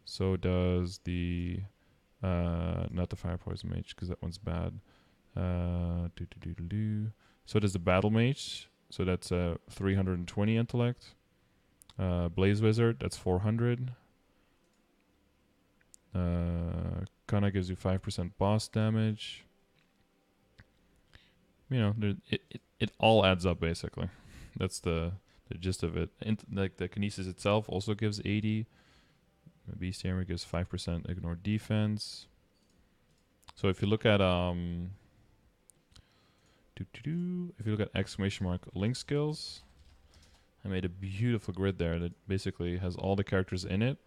So does the, not the Fire Poison Mage because that one's bad. So does the Battle Mage, so that's 320 intellect. Blaze Wizard, that's 400. Kana gives you 5% boss damage. It all adds up basically. That's the gist of it. Like the Kinesis itself also gives 80. Beast Hammer gives 5% ignore defense. So if you look at if you look at exclamation mark link skills, I made a beautiful grid there that basically has all the characters in it.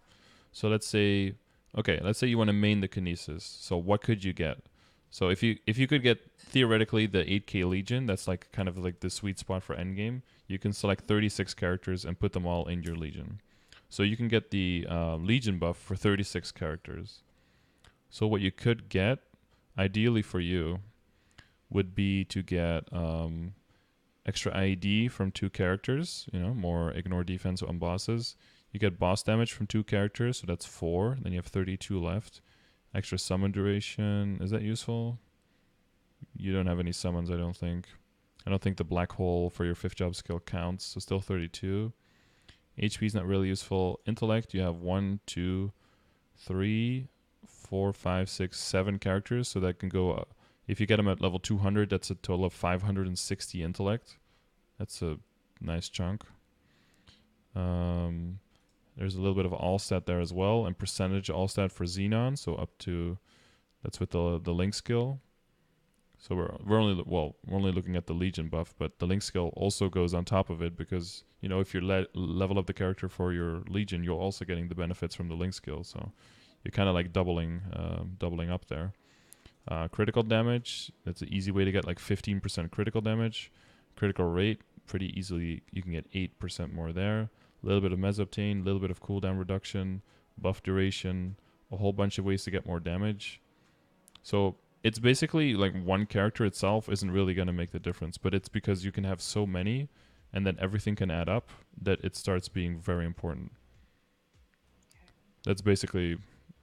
So let's say you want to main the Kinesis. So what could you get? So if you could get theoretically the 8K Legion, that's like kind of like the sweet spot for endgame. You can select 36 characters and put them all in your Legion. So you can get the Legion buff for 36 characters. So what you could get, ideally for you, would be to get extra IED from 2 characters. More ignore defense on bosses. You get boss damage from 2 characters, so that's 4. Then you have 32 left. Extra summon duration. Is that useful? You don't have any summons, I don't think. I don't think the black hole for your 5th job skill counts, so still 32. HP is not really useful. Intellect, you have 1, 2, 3, 4, 5, 6, 7 characters, so that can go. If you get them at level 200, that's a total of 560 intellect. That's a nice chunk. There's a little bit of all stat there as well, and percentage all stat for Xenon, so up to, that's with the link skill. So we're only looking at the Legion buff, but the link skill also goes on top of it because if you level up the character for your Legion, you're also getting the benefits from the link skill. So you're kind of like doubling up there. Critical damage, that's an easy way to get like 15% critical damage. Critical rate, pretty easily you can get 8% more there. A little bit of Mesoptane, a little bit of cooldown reduction, buff duration, a whole bunch of ways to get more damage. So it's basically like one character itself isn't really going to make the difference, but it's because you can have so many and then everything can add up that it starts being very important. Okay. That's basically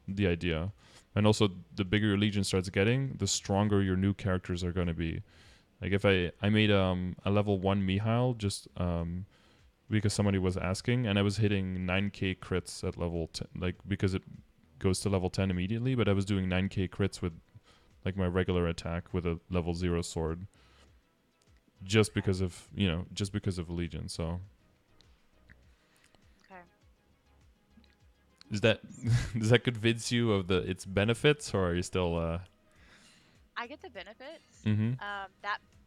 the idea. And also, the bigger your Legion starts getting, the stronger your new characters are going to be. Like if I made a level 1 Mihail just because somebody was asking, and I was hitting 9k crits at level 10, like because it goes to level 10 immediately, but I was doing 9k crits with like my regular attack with a level 0 sword just Okay. because of, just because of Legion. So Okay. is Makes that sense. does that convince you of the its benefits, or are you still I get the benefits. mhm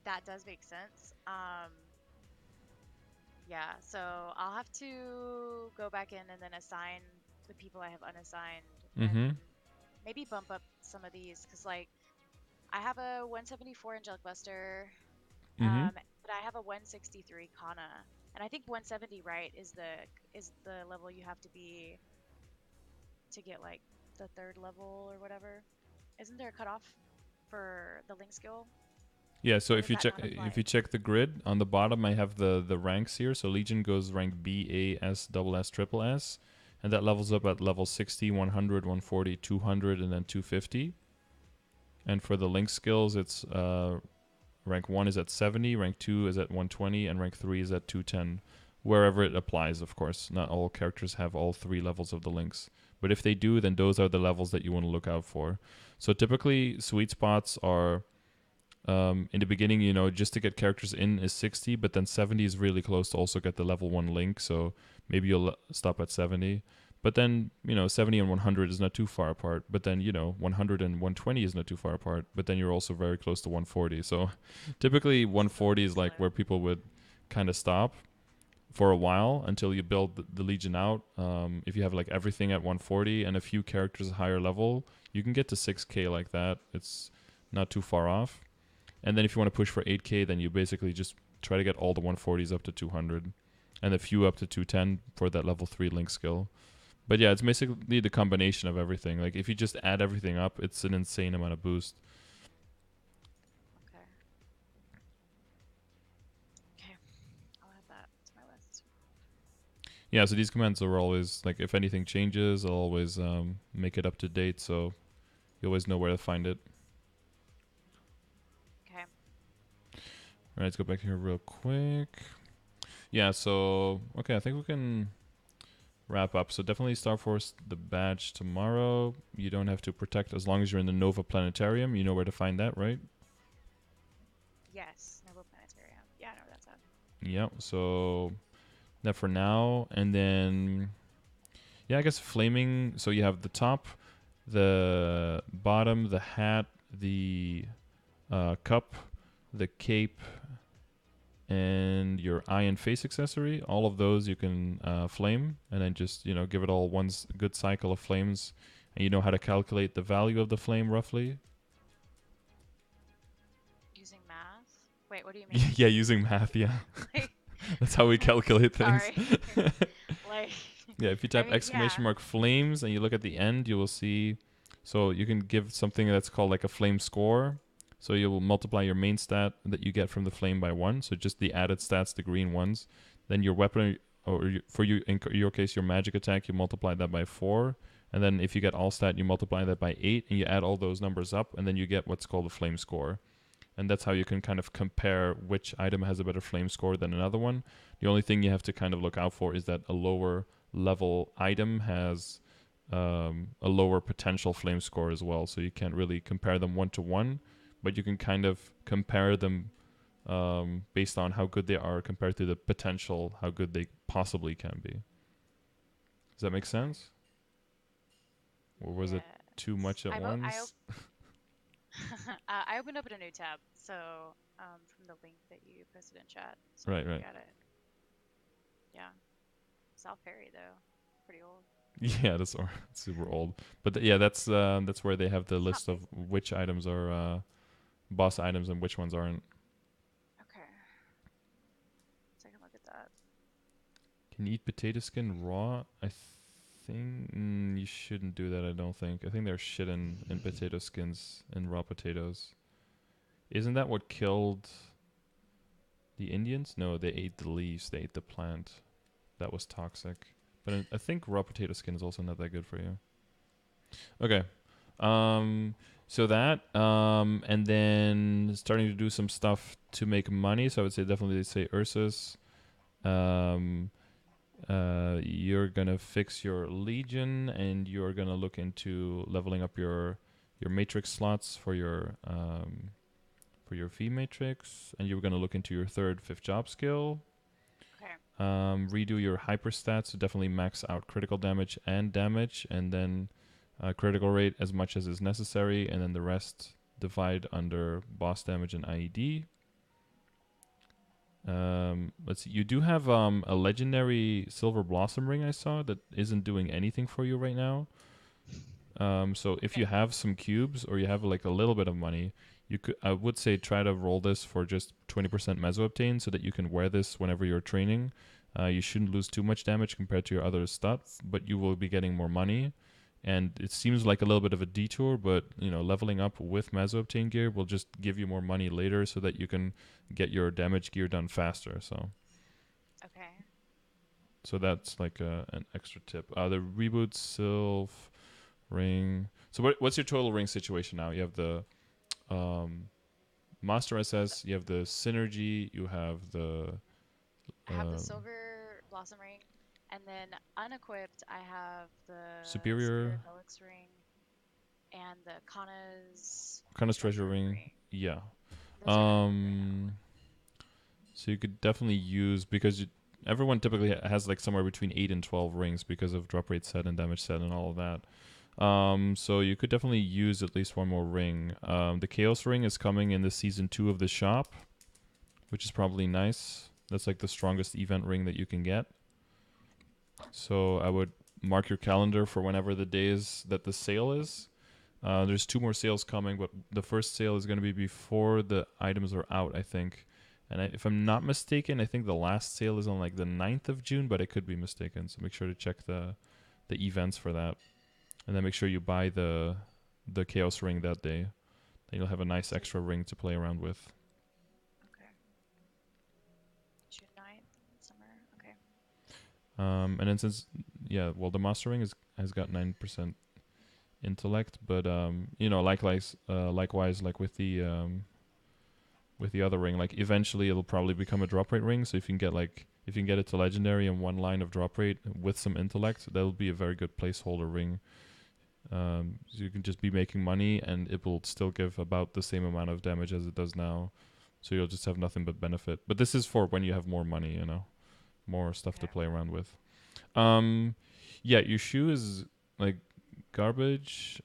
That does make sense. Yeah, so I'll have to go back in and then assign the people I have unassigned and mhm maybe bump up some of these because like I have a 174 Angelic Buster, mhm but I have a 163 Kana, and I think 170 right is the level you have to be to get like the third level or whatever. Isn't there a cutoff for the link skill, Yeah, so or does that not if apply? you check the grid on the bottom, I have the ranks here. So Legion goes rank B, A, S, double S, triple S, and that levels up at level 60, 100, 140, 200, and then 250. And for the link skills, it's rank 1 is at 70, rank 2 is at 120, and rank 3 is at 210. Wherever it applies, of course. Not all characters have all 3 levels of the links. But if they do, then those are the levels that you want to look out for. So typically, sweet spots are in the beginning, just to get characters in is 60, but then 70 is really close to also get the level 1 link. So maybe you'll stop at 70. But then, 70 and 100 is not too far apart. But then, 100 and 120 is not too far apart. But then you're also very close to 140. So typically, Slippery 140 is like slope. where people would kind of stop for a while until you build the Legion out. If you have like everything at 140 and a few characters higher level, you can get to 6k like that. It's not too far off. And then if you want to push for 8k, then you basically just try to get all the 140s up to 200 and a few up to 210 for that level 3 link skill. But yeah, it's basically the combination of everything. Like if you just add everything up, it's an insane amount of boost. Okay. Okay. I'll add that to my list. Yeah, so these commands are always like if anything changes, I'll always make it up to date, so you always know where to find it. Okay. All right, let's go back here real quick. Yeah, so okay, I think we can wrap up. So definitely Star Force the badge tomorrow. You don't have to protect as long as you're in the Nova Planetarium. You know where to find that, right? Yes. Noble Planetarium. Yeah, I know where that's at. Yep. So that for now, and then yeah, I guess flaming. So you have the top, the bottom, the hat, the cup, the cape, and your eye and face accessory. All of those you can flame, and then just give it all one good cycle of flames, and you know how to calculate the value of the flame roughly. Using math? Wait, what do you mean? Yeah, using math. Yeah, Like, that's how we calculate things. sorry. Like, Yeah, if you I type mean, yeah. exclamation mark flames and you look at the end, you will see. So you can give something that's called like a flame score. So you will multiply your main stat that you get from the flame by 1. So just the added stats, the green ones. Then your weapon, for you in your case, your magic attack, you multiply that by 4. And then if you get all stat, you multiply that by 8, and you add all those numbers up, and then you get what's called a flame score. And that's how you can kind of compare which item has a better flame score than another one. The only thing you have to kind of look out for is that a lower level item has a lower potential flame score as well. So you can't really compare them 1 to 1, but you can kind of compare them based on how good they are compared to the potential, how good they possibly can be. Does that make Okay. sense? Or was it too Yes. much at once? I opened up in a new tab, so from the link that you posted in chat, so I Right, can look right. at it. Yeah. South Ferry though, pretty old. Yeah, that's super old. But yeah, that's where they have the It's not list of big. which items are boss items and which ones aren't. Okay. Take a look at that. Can you eat potato skin raw? I think you shouldn't do that. I don't think. I think there's shit in potato skins and raw potatoes. Isn't that what killed the Indians? No, they ate the leaves. They ate the plant. That was toxic. But I think raw potato skin is also not that good for you. Okay. Um, so that, and then starting to do some stuff to make money. So I would say definitely say Ursus. Um, you're gonna fix your Legion, and you're gonna look into leveling up your matrix slots for your V matrix, and you're gonna look into your third, fifth job skill. Okay. Redo your hyper stats to definitely max out critical damage, and then critical rate as much as is necessary, and then the rest divide under boss damage and IED. Let's see. You do have a legendary Silver Blossom ring I saw that isn't doing anything for you right now. So if you Okay. have some cubes or you have like a little bit of money, you could I would say try to roll this for just 20% meso obtain so that you can wear this whenever you're training. You shouldn't lose too much damage compared to your other stuff, but you will be getting more money. And it seems like a little bit of a detour, but leveling up with meso obtain gear will just give you more money later so that you can get your damage gear done faster. Okay. So that's like an extra tip. The reboot sylph ring. So what's your total ring situation now? You have the Master So SS, you have the Synergy, you have the I have the uh, silver blossom ring, and then unequipped I have the Superior Superior, Felix ring and the Kana's kind of treasure treasure ring. ring. Yeah. Those are unequipped right now. Um, so you could definitely use because everyone typically has like somewhere between 8 and 12 rings because of drop rate set and damage set and all of that. So you could definitely use at least one more ring. The Chaos ring is coming in the season 2 of the shop, which is probably nice. That's like the strongest event ring that you can get. So I would mark your calendar for whenever the days that the sale is. There's 2 more sales coming, but the first sale is going to be before the items are out, I think. And if I'm not mistaken, I think the last sale is on like the 9th of June, but I could be mistaken. So make sure to check the events for that. And then make sure you buy the Chaos ring that day. Then you'll have a nice So extra ring to play around with. okay, June 9th, summer. Okay. And then the Master ring has got 9% intellect, but likewise, like with the other ring, like eventually it'll probably become a drop rate ring. So if you can get it to legendary and 1 line of drop rate with some intellect, that'll be a very good placeholder ring. So you can just be making money, and it will still give about the same amount of damage as it does now. So you'll just have nothing but benefit. But this is for when you have more money, more stuff to Okay. play around with. Um, yeah, your shoe is like garbage.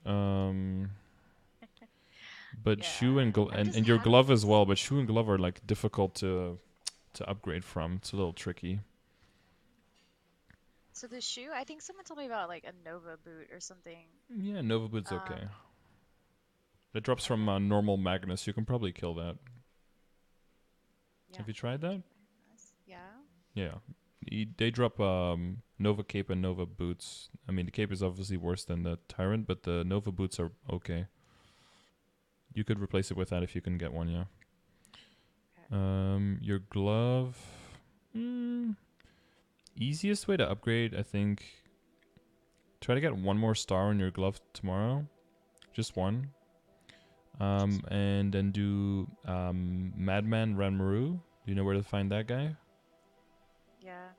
But shoe Yeah, and I'm just and your having glove as this. well. But shoe and glove are like difficult to upgrade from. It's a little tricky. So the shoe, I think someone told me about like a Nova boot or something. Yeah, Nova Boot's Um, okay. It drops and from then normal Magnus. You can probably kill that. yeah, Have you tried damage. that? Yeah. Yeah. They drop Nova Cape and Nova Boots. I mean, the Cape is obviously worse than the Tyrant, but the Nova Boots are okay. You could replace it with that if you can get one, yeah. Okay. Your glove. Mm, easiest way to upgrade, I think. Try to get 1 more star on your glove tomorrow. Just Okay. one. Just And then do Madman Ranmaru. Do you know where to find that guy? yeah,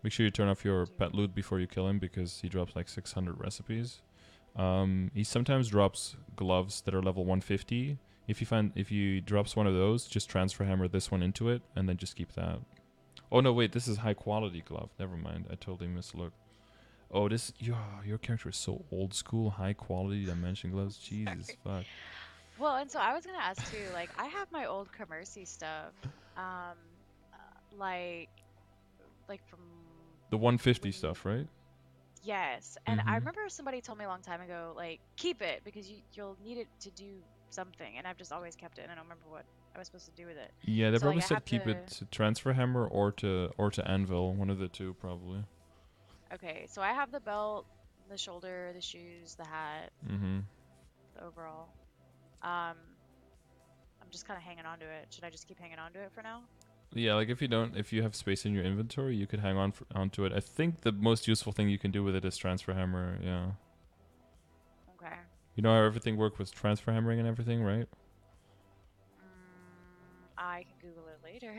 Make sure you turn off I your do. pet loot before you kill him because he drops like 600 recipes. He sometimes drops gloves that are level 150. If he drops one of those, just transfer hammer this one into it and then just keep that. Oh no, wait, this is high quality glove. Never mind, I totally mislooked. Oh, your character is so old school, high quality dimension gloves. Jesus Sorry. fuck. Well, and so I was gonna ask too, like I have my old Commercy stuff, um, like from The 150 when stuff, right? yes, and I Mm-hmm. remember somebody told me a long time ago, like keep it because you'll need it to do something, and I've just always kept it, and I don't remember what I was supposed to do with it. Yeah, they So like probably I have said keep it the to transfer hammer or to anvil, one of the two probably. okay, so I have the belt, the shoulder, the shoes, the hat, Mm-hmm. the overall. Um, I'm just kind of hanging on to it. Should I just keep hanging on to it for now? Yeah, like if you have space in your inventory, you could hang onto it. I think the most useful thing you can do with it is transfer hammer. Yeah. Okay. You know how everything worked with transfer hammering and everything, right? I can Google it later.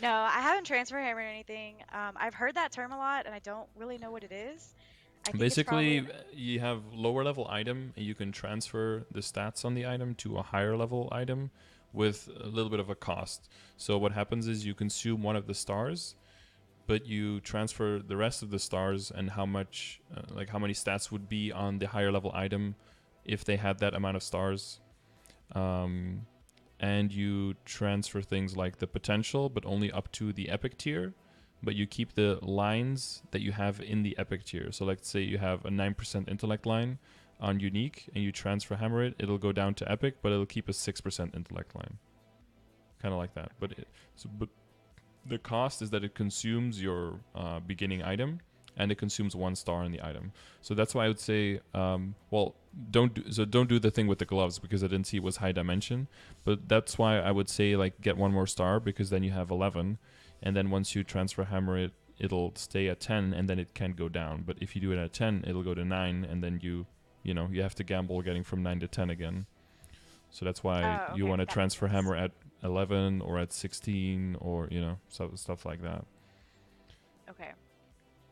No, I haven't transfer hammered anything. I've heard that term a lot, and I don't really know what it is. I think it's probably an. Basically, you have lower level item, and you can transfer the stats on the item to a higher level item with a little bit of a cost. So what happens is you consume one of the stars, but you transfer the rest of the stars and how much, like how many stats would be on the higher level item if they had that amount of stars. Um, and you transfer things like the potential, but only up to the epic tier. But you keep the lines that you have in the epic tier. So, let's say you have a 9% intellect line on unique, and you transfer hammer it, it'll go down to epic, but it'll keep a 6% intellect line, kind of like that. But the cost is that it consumes your beginning item, and it consumes 1 star in the item. So that's why I would say, well, don't do the thing with the gloves, because I didn't see it was high dimension. But that's why I would say, like, get 1 more star, because then you have 11, and then once you transfer hammer it, it'll stay at 10, and then it can go down. But if you do it at 10, it'll go to 9, and then you have to gamble getting from 9 to 10 again. So that's why Oh, you okay, want to that makes transfer sense. hammer at 11 or at 16, or stuff like that. Okay,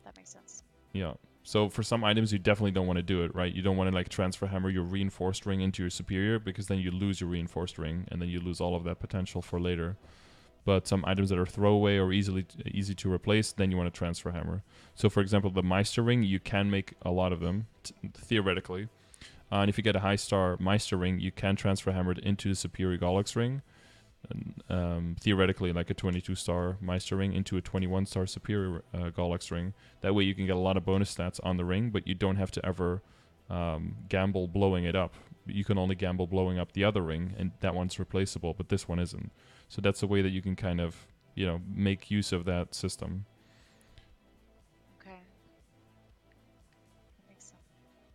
that makes sense. Yeah. So for some items, you definitely don't want to do it, right? You don't want to like transfer hammer your reinforced ring into your superior, because then you lose your reinforced ring, and then you lose all of that potential for later. But some items that are throwaway or easy to replace, then you want to transfer hammer. So for example, the Meister ring, you can make a lot of them theoretically. And if you get a high star Meister ring, you can transfer hammer it into the superior Gollux ring. Theoretically, like a 22-star Meister ring into a 21-star superior Gollux ring. That way you can get a lot of bonus stats on the ring, but you don't have to ever gamble blowing it up. You can only gamble blowing up the other ring, and that one's replaceable, but this one isn't. So that's a way that you can kind of, make use of that system. Okay, that makes sense.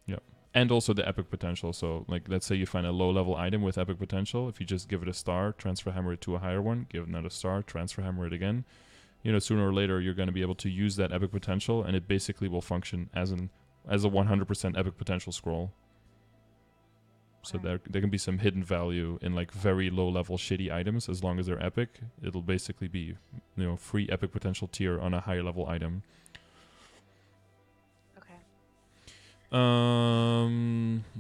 Yeah. And also the epic potential. So, like, let's say you find a low level item with epic potential. If you just give it a star, transfer hammer it to a higher one, give it another star, transfer hammer it again. Sooner or later you're going to be able to use that epic potential, and it basically will function as a 100% epic potential scroll. So Okay, there can be some hidden value in like very low level shitty items. As long as they're epic, it'll basically be free epic potential tier on a higher level item. okay.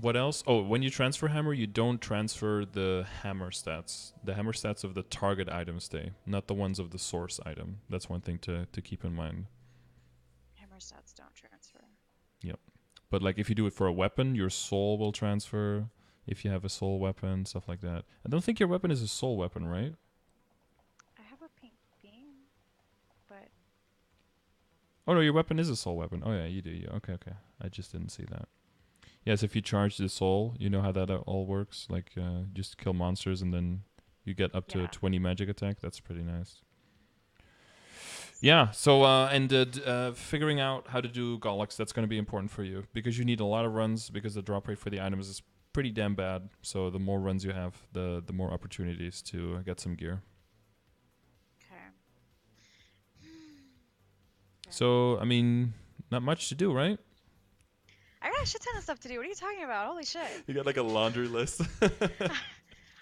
What else? Oh, when you transfer hammer, you don't transfer the hammer stats. The hammer stats of the target item stay, not the ones of the source item. That's one thing to keep in mind. Hammer stats don't transfer. Yep. But like if you do it for a weapon, your soul will transfer. If you have a soul weapon, stuff like that. I don't think your weapon is a soul weapon, right? I have a pink beam, but Oh no, your weapon is a soul weapon. Oh yeah, you do. Okay. I just didn't see that. Yes, if you charge the soul, you know how that all works. Like just kill monsters, and then you get up to yeah, 20 magic attack. That's pretty nice. nice. Yeah. So figuring out how to do Gollux, that's going to be important for you, because you need a lot of runs, because the drop rate for the items is pretty damn bad. So the more runs you have, the more opportunities to get some gear. Okay. Okay. So I mean, not much to do, right? I got a shit ton of stuff to do. What are you talking about? Holy shit. You got like a laundry list.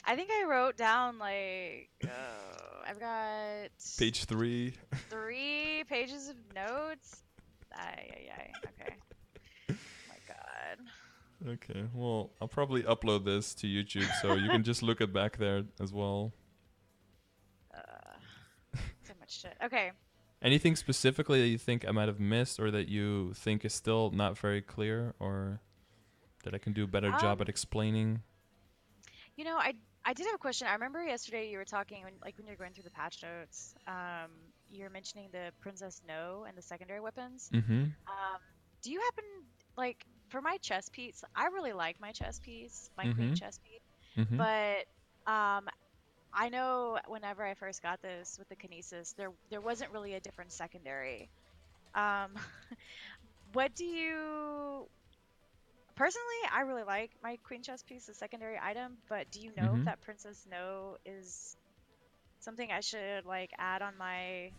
I think I wrote down like I've got Page 3. 3 pages of notes. Ay. Okay. Oh my God. Okay, well, I'll probably upload this to YouTube, so you can just look it back there as well. So much shit. Okay. Anything specifically that you think I might have missed, or that you think is still not very clear, or that I can do a better job at Um, explaining? I did have a question. I remember yesterday you were talking when you're going through the patch notes, you're mentioning the Princess No and the secondary weapons. Mm-hmm. Um, do you happen for my chess piece? I really like my chess piece, my queen Mm-hmm. chess piece, Mm-hmm. but um, I know whenever I first got this with the Kinesis, there wasn't really a different secondary. Um, what do you personally? I really like my queen chess piece, the secondary item, but do you know if Mm-hmm. that Princess No is something I should like add on my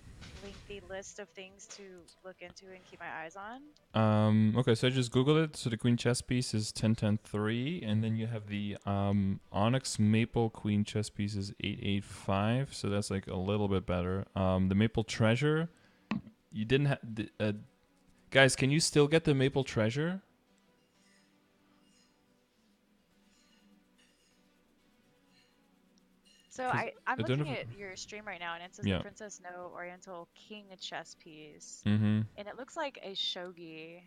lengthy list of things to look into and keep my eyes on? Okay, so I just Googled it. So the queen chess piece is 10-10-3, and then you have the onyx maple queen chess piece is 8-8-5. So that's like a little bit better. The maple treasure, you didn't have. Guys, can you still get the maple treasure? So Because I'm I don't looking know. at your stream right now, and it says the Yeah. Princess No Oriental King chess piece, Mm-hmm. and it looks like a shogi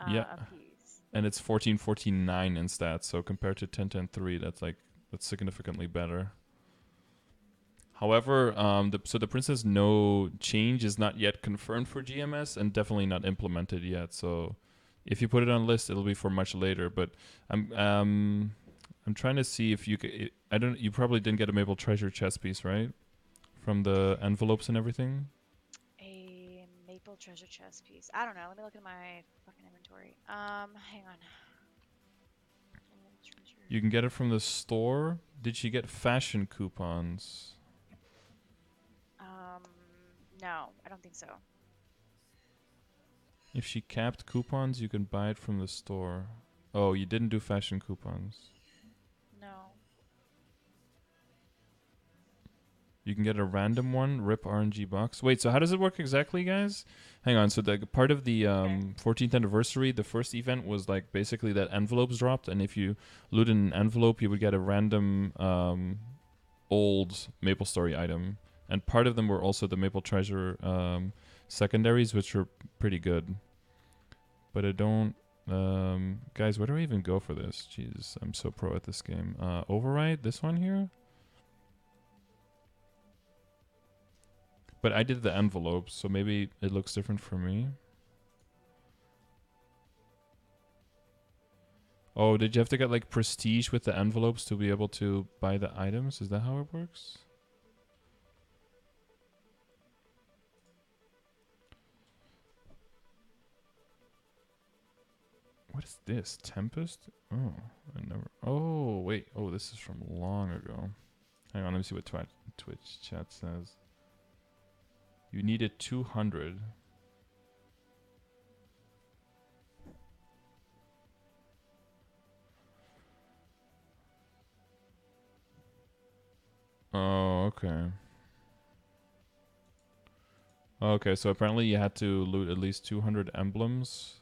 Yeah. a piece. And it's 14-14-9 in stats. So compared to 10-10-3, that's significantly better. However, so the Princess No change is not yet confirmed for GMS and definitely not implemented yet. So if you put it on list, it'll be for much later. But I'm trying to see if you could. I don't. You probably didn't get a Maple Treasure chess piece, right? From the envelopes and everything. A maple treasure chest piece. I don't know. Let me look at my fucking inventory. Hang on. Treasure. You can get it from the store. Did she get fashion coupons? Um, no, I don't think so. If she capped coupons, you can buy it from the store. Oh, you didn't do fashion coupons. No. You can get a random one, rip RNG box. Wait, so how does it work exactly, guys? Hang on. So the part of the Okay. 14th anniversary, the first event was like basically that envelopes dropped, and if you loot an envelope, you would get a random old Maple Story item. And part of them were also the Maple Treasure secondaries, which were pretty good. But I don't... guys, where do I even go for this? Jesus, I'm so pro at this game. Override? This one here? But I did the envelopes, so maybe it looks different for me. Oh, did you have to get like prestige with the envelopes to be able to buy the items? Is that how it works? What is this? Tempest? Oh, I never... Oh, wait. Oh, this is from long ago. Hang on, let me see what Twitch chat says. You needed 200. Oh, okay. Okay, so apparently you had to loot at least 200 emblems,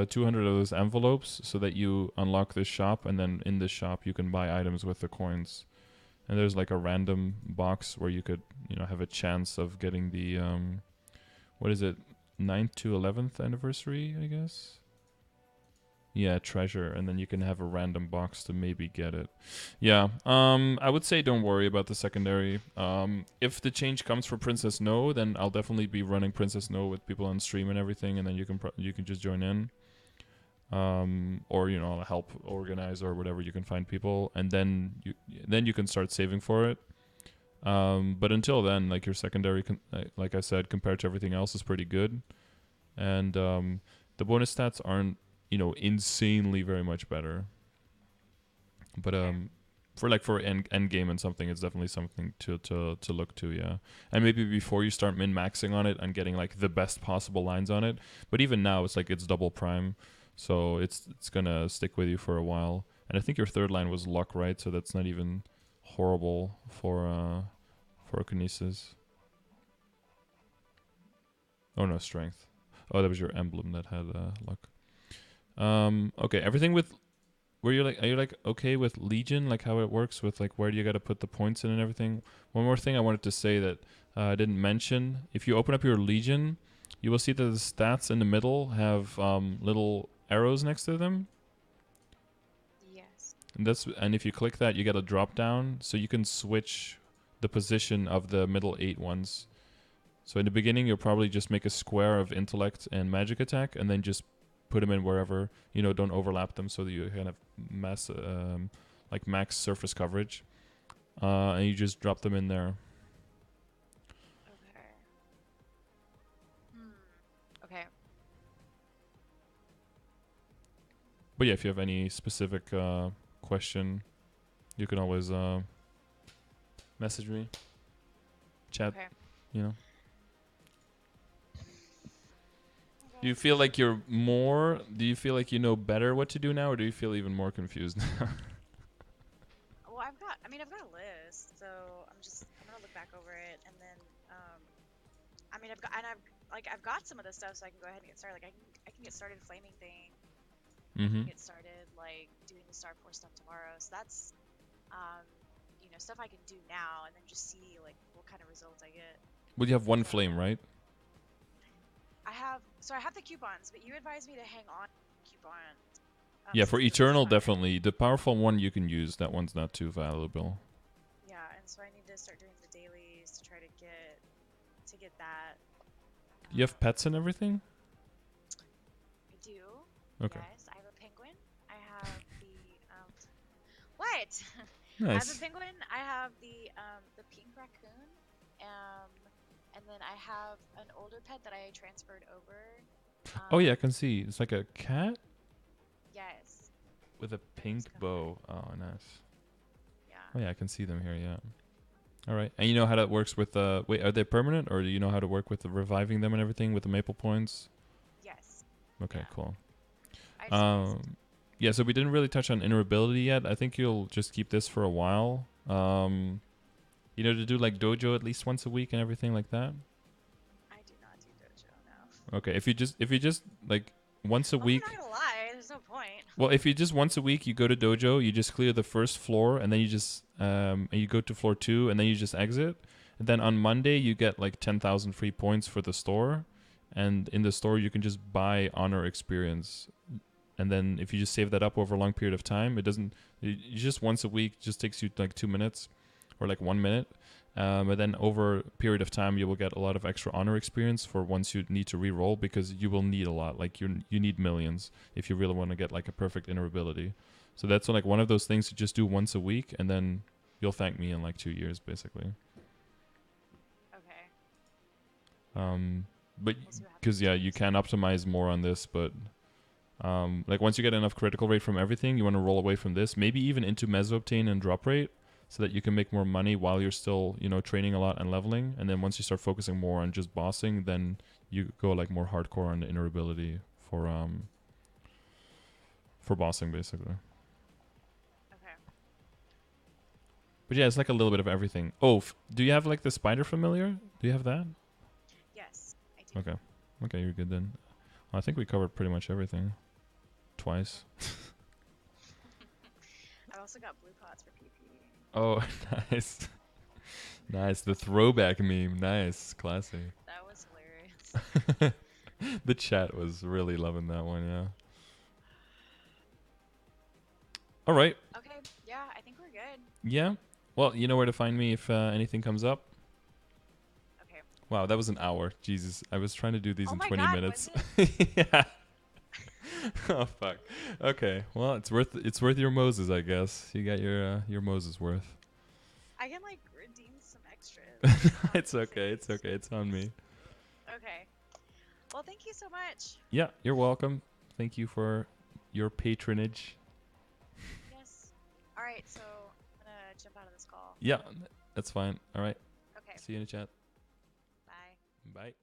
200 of those envelopes, so that you unlock this shop, and then in this shop you can buy items with the coins. And there's like a random box where you could, have a chance of getting the, what is it, 9th to 11th anniversary, I guess? Yeah, treasure, and then you can have a random box to maybe get it. Yeah, I would say don't worry about the secondary. If the change comes for Princess No, then I'll definitely be running Princess No with people on stream and everything, and then you can just join in. Or I'll help organize or whatever. You can find people, and then you can start saving for it. But until then, like your secondary, like I said, compared to everything else, is pretty good, and the bonus stats aren't insanely very much better. But for end game and something, it's definitely something to look to, yeah. And maybe before you start min maxing on it and getting like the best possible lines on it. But even now, it's like it's double prime, so it's gonna stick with you for a while. And I think your third line was luck, right? So that's not even horrible for a Kinesis. Oh no, strength. Oh, that was your emblem that had luck. Okay, everything with are you like okay with Legion, like how it works with like where do you got to put the points in and everything? One more thing I wanted to say that I didn't mention. If you open up your Legion, you will see that the stats in the middle have little arrows next to them. Yes. And if you click that, you get a drop down, so you can switch the position of the middle 8 ones. So in the beginning, you'll probably just make a square of intellect and magic attack, and then just put them in wherever, don't overlap them, so that you kind of max surface coverage. And you just drop them in there. Okay. Okay. But yeah, if you have any specific question, you can always message me. chat, Okay. you know. Do Okay. you feel like you're more? Do you feel like you know better what to do now, or do you feel even more confused now? Well, I've got a list, so I'm gonna look back over it, and then, um, I mean, I've got some of the stuff, so I can go ahead and get started. Like, I can get started flaming thing. I can Mm-hmm. get started, like, doing the Star Force stuff tomorrow. So that's, um, stuff I can do now, and then just see, like, what kind of results I get. Well, you have one So, flame, right? I have the coupons, but you advised me to hang on to coupons, Yeah, for since those eternal, expire. definitely. The powerful one you can use. That one's not too valuable. Yeah, and so I need to start doing the dailies to try to get that. You have Um, pets and everything? I do. Okay. Yes, I have a penguin. I have the what? I have the Nice. penguin. I have the pink raccoon. Um, and then I have an older pet that I transferred over. Oh, yeah, I Um, can see. It's like a cat yes. with a Who's pink coming? bow. Oh, nice. Yeah. Oh, yeah, I can see them here, yeah. All right. And you know how that works with wait, are they permanent or do you know how to work with the reviving them and everything with the maple points? Yes. Okay, Yeah. cool. I've seen these. Um yeah, so we didn't really touch on invulnerability yet. I think you'll just keep this for a while. To do like dojo at least once a week and everything like that. I do not do dojo now. Okay, if you just like once a Well, I'm week. not gonna lie. There's no point. Well, if you just once a week you go to dojo, you just clear the first floor and then you go to floor 2 and then you just exit. And then on Monday you get like 10,000 free points for the store, and in the store you can just buy honor experience. And then if you just save that up over a long period of time, it doesn't. You just once a week just takes you like 2 minutes, or like 1 minute. And then over a period of time, you will get a lot of extra honor experience for once you need to re-roll, because you will need a lot. Like you need millions if you really want to get like a perfect ability. So that's like one of those things you just do once a week, and then you'll thank me in like 2 years, basically. Okay. Yeah. But We'll see what because happens yeah, in you 2 years. can optimize more on this, but like once you get enough critical rate from everything, you want to roll away from this, maybe even into mesoobtain and drop rate, so that you can make more money while you're still, training a lot and leveling. And then once you start focusing more on just bossing, then you go like more hardcore on the ability for bossing, basically. Okay. But yeah, it's like a little bit of everything. Oh, do you have like the spider familiar? Do you have that? Yes, I do. Okay. Okay, you're good then. I think we covered pretty much everything. Twice. I've also got blue pots for PP. Oh, nice. Nice. The throwback meme. Nice. Classy. That was hilarious. The chat was really loving that one, yeah. All right. Okay, yeah, I think we're good. Yeah. Well, you know where to find me if anything comes up. Okay. Wow, that was an hour. Jesus. I was trying to do these Oh in my 20 God, was minutes. it? Yeah. Oh fuck. Okay. Well, it's worth your Moses, I guess. You got your Moses worth. I can like redeem some extras on It's these okay. It's things. okay. It's on me. Okay. Well, thank you so much. Yeah, you're welcome. Thank you for your patronage. Yes. All right, so I'm gonna jump out of this call. Yeah, that's fine. All right. Okay. See you in the chat. Bye. Bye.